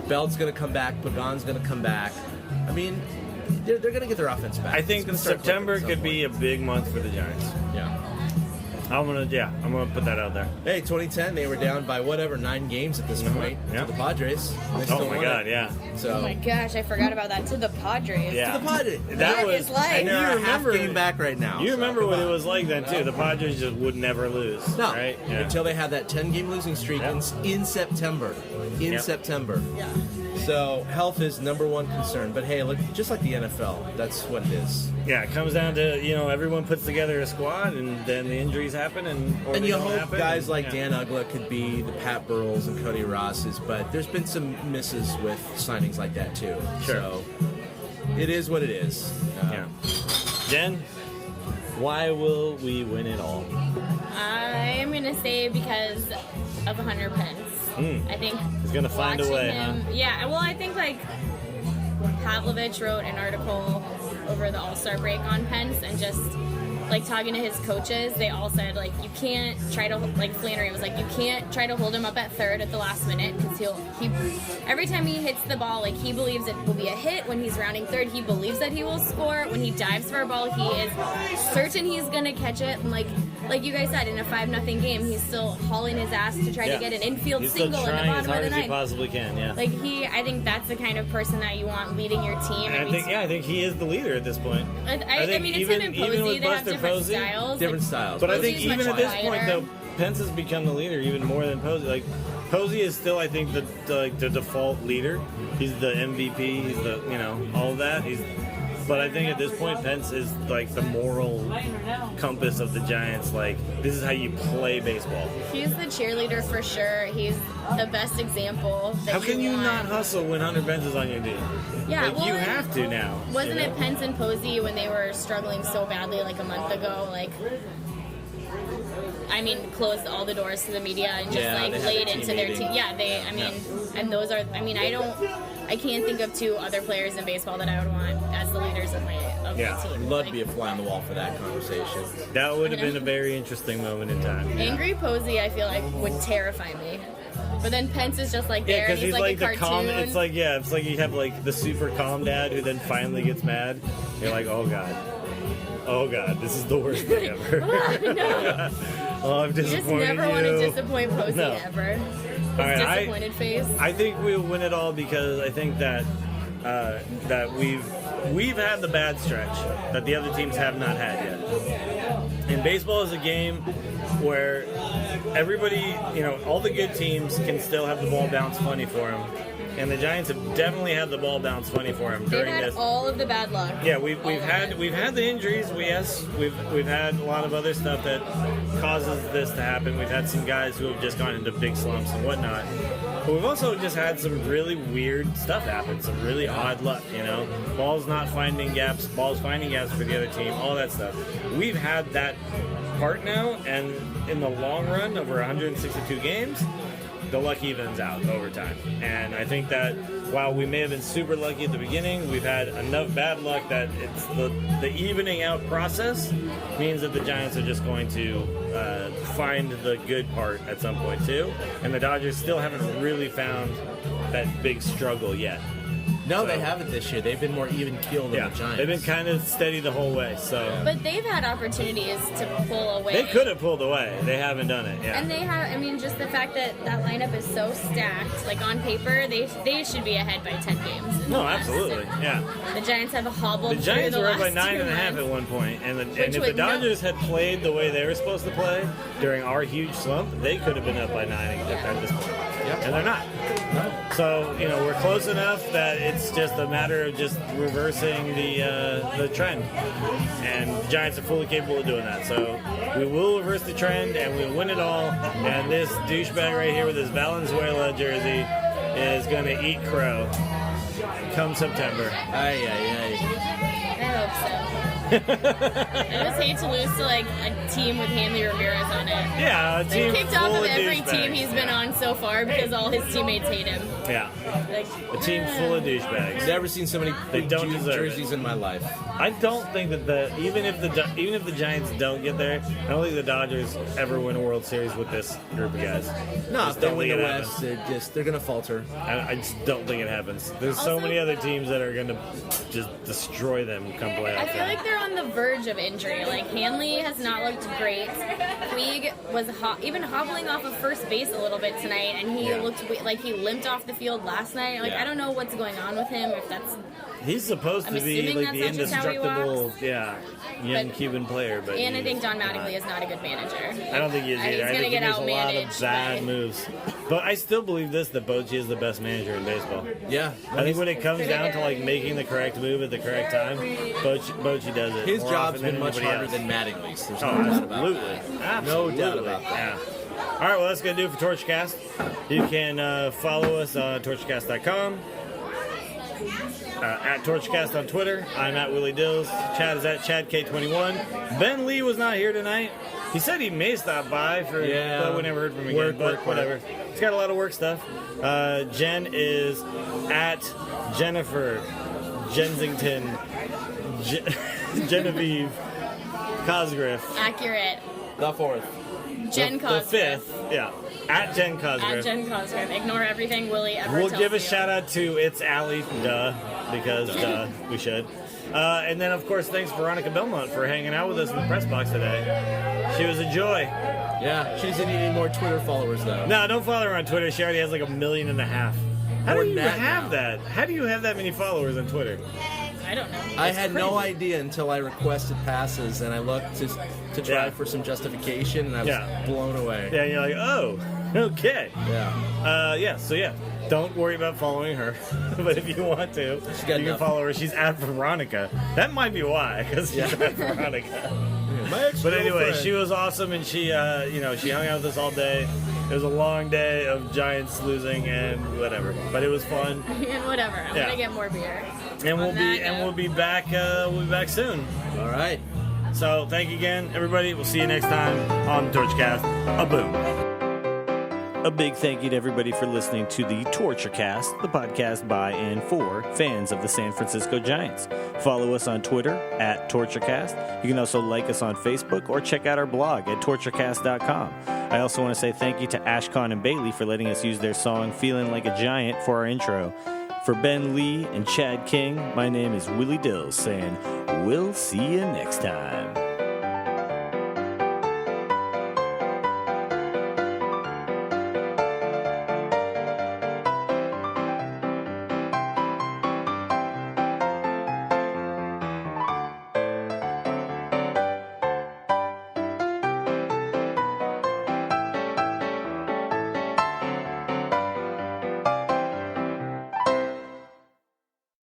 Belt's going to come back. Pagan's going to come back. I mean, they're going to get their offense back. I think September could be a big month for the Giants. Yeah. I'm gonna put that out there. Hey, 2010, they were down by 9 games at this point Yeah. to the Padres. They still Oh my won God, it. yeah. So, Oh my gosh, I forgot about that. To the Padres. Yeah. to the Padres. That What was. is life? And they're you a remember half game back right now. You so remember come what on. it was like then too. The Padres just would never lose. No, right? Yeah. until they had that 10-game losing streak in September. Yep. September. Yeah. So health is number one concern. But hey, look, just like the NFL, that's what it is. Yeah, it comes down to everyone puts together a squad, and then the injuries happen, or And they you don't hope happen, guys and- like yeah. Dan Ugla could be the Pat Burrells and Cody Rosses, but there's been some misses with signings like that too. Sure. So it is what it is. Yeah. Jen, why will we win it all? I'm gonna say because of Hunter Pence. I think He's gonna find a watching way, him. huh? Yeah, well, I think Pavlovich wrote an article over the All-Star break on Pence, and just talking to his coaches, they all said you can't try to Flannery was you can't try to hold him up at third at the last minute, because he every time he hits the ball, he believes it will be a hit. When he's rounding third, he believes that he will score. When he dives for a ball, he is certain he's gonna catch it. And like you guys said, in a 5-0 game, he's still hauling his ass to try to get an infield He's still single in the trying as bottom of hard the as he ninth. possibly can. Yeah. I think that's the kind of person that you want leading your team. And I think he is the leader at this point. I think mean, it's even- him and even Posey. with They have Buster different Posey, styles. Different styles. But I think Posey's even much at this point, quieter. though, Pence has become the leader even more than Posey. Posey is still, I think, the default leader. He's the MVP. He's the all of that. But I think at this point, Pence is the moral compass of the Giants. This is how you play baseball. He's the cheerleader for sure. He's the best example. That How can you want. not hustle when Hunter Pence is on your team? Yeah, you and have to now. Wasn't it Pence and Posey when they were struggling so badly a month ago? Closed all the doors to the media and just Yeah, they had laid their into team their meeting. team. Yeah, and those are. I can't think of 2 other players in baseball that I would want as the leaders of my Yeah. team. I'd love to be a fly on the wall for that conversation. That would have been a very interesting moment in time. Yeah. Angry Posey, I feel would terrify me. But then Pence is just there, Yeah, and because he's he's like a the cartoon. calm. It's like you have the super calm dad who then finally gets mad. You're like, oh god, this is the worst thing ever. No. Oh, I'm You just disappointed never want to you. disappoint Posey No. ever. His All right, disappointed face. I think we'll win it all because I think that we've had the bad stretch that the other teams have not had yet. And baseball is a game where everybody, all the good teams can still have the ball bounce funny for them. And the Giants have definitely had the ball bounce funny for them They've during had this. all of the bad luck. Yeah, we've All of had it. the injuries. We've had a lot of other stuff that causes this to happen. We've had some guys who have just gone into big slumps and whatnot. But we've also just had some really weird stuff happen. Some really odd luck. Balls not finding gaps, balls finding gaps for the other team. All that stuff. We've had that part now, and in the long run, over 162 games. The luck evens out over time. And I think that while we may have been super lucky at the beginning, we've had enough bad luck that it's the evening out process means that the Giants are just going to find the good part at some point too. And the Dodgers still haven't really found that big struggle yet. No, So, they haven't this year. They've been more even keeled than Yeah, the Giants. they've been kind of steady the whole way. So But they've had opportunities to pull away. they could have pulled away. They haven't done it. Yeah. And they have, I mean, just the fact that that lineup is so stacked, like on paper, they should be ahead by 10 games. in No, the West. absolutely. Yeah. The Giants have hobbled The Giants through were the up by last 9.5 2 at one point, and if the would no- Dodgers had played the way they were supposed to play during our huge slump, they could have been up by 9 at this point. Yep. And they're not. So we're close enough that it's just a matter of just reversing the trend, and the Giants are fully capable of doing that. So we will reverse the trend, and we'll win it all. And this douchebag right here with his Valenzuela jersey is going to eat crow come September. Aye, aye, aye. I hope so. I just hate to lose to like a team with Hanley Ramirez on it. Yeah, a team Like, kicked off full of of every douchebags. team he's been on so far because all his teammates hate him. Yeah, Like, a team full of douchebags. Never seen so many They big don't deserve jerseys in my life. I don't think that even if the Giants don't get there, I don't think the Dodgers ever win a World Series with this group of guys. No, Just if they don't win think the it West, they're gonna falter. I just don't think it happens. There's so Also- many other teams that are going to just destroy them come playoff I feel time. like they're on the verge of injury. Like Hanley has not looked great. Puig was even hobbling off of first base a little bit tonight, and he Yeah. looked like he limped off the field last night. Like Yeah. I don't know what's going on with him. If that's He's supposed I'm to be assuming like the that's not just how he indestructible, walks. young But- Cuban player. But and I think he's Don not. Mattingly is not a good manager. I don't think he is He's either. I gonna think he get makes a lot of outmanaged bad by- moves. But I still believe that Bochy is the best manager in baseball. Yeah, I think when it comes down to like making the correct move at the correct time, Bochy does it. his more job's often been than much anybody harder else. than Mattingly's. There's Oh, no doubt about absolutely. that. Absolutely. No doubt about that. Yeah. All right, well, that's going to do it for Torchcast. You can follow us on torchcast.com, at Torchcast on Twitter. I'm at Willie Dills. Chad is at ChadK21. Ben Lee was not here tonight. He said he may stop by but we never heard from him again. Work, But work. whatever. He's got a lot of work stuff. Jen is at Jennifer Jensington Genevieve Cosgriff. Accurate. The fourth. Jen The Cosgrove. fifth, yeah. At Jen Cosgriff. At Jen Cosgrove. Ignore everything Willie ever We'll tells give a you. shout out to It's Allie, because we should. And then, of course, thanks Veronica Belmont for hanging out with us in the press box today. She was a joy. Yeah, she doesn't need any more Twitter followers though. No, don't follow her on Twitter. She already has like 1.5 million. How More do you than that have now. that? How do you have that many followers on Twitter? I don't know. I had no idea until I requested passes and I looked to try Yeah. for some justification and I was Yeah. blown away. Yeah, and you're like, oh, okay. Yeah. So yeah, don't worry about following her. But if you want to, got you can enough. follow her. She's at Veronica. That might be why, because she's at Veronica. My But anyway, ex-girlfriend. she was awesome, and she hung out with us all day. It was a long day of Giants losing and whatever, but it was fun. And whatever. I'm Yeah. gonna get more beer. And On that note. we'll be back. We'll be back soon. All right. So thank you again, everybody. We'll see you next time on the Torchcast. A boom. A big thank you to everybody for listening to the Torturecast, the podcast by and for fans of the San Francisco Giants. Follow us on Twitter at Torturecast. You can also like us on Facebook or check out our blog at torturecast.com. I also want to say thank you to Ashcon and Bailey for letting us use their song Feeling Like a Giant for our intro. For Ben Lee and Chad King, my name is Willie Dills saying, we'll see you next time.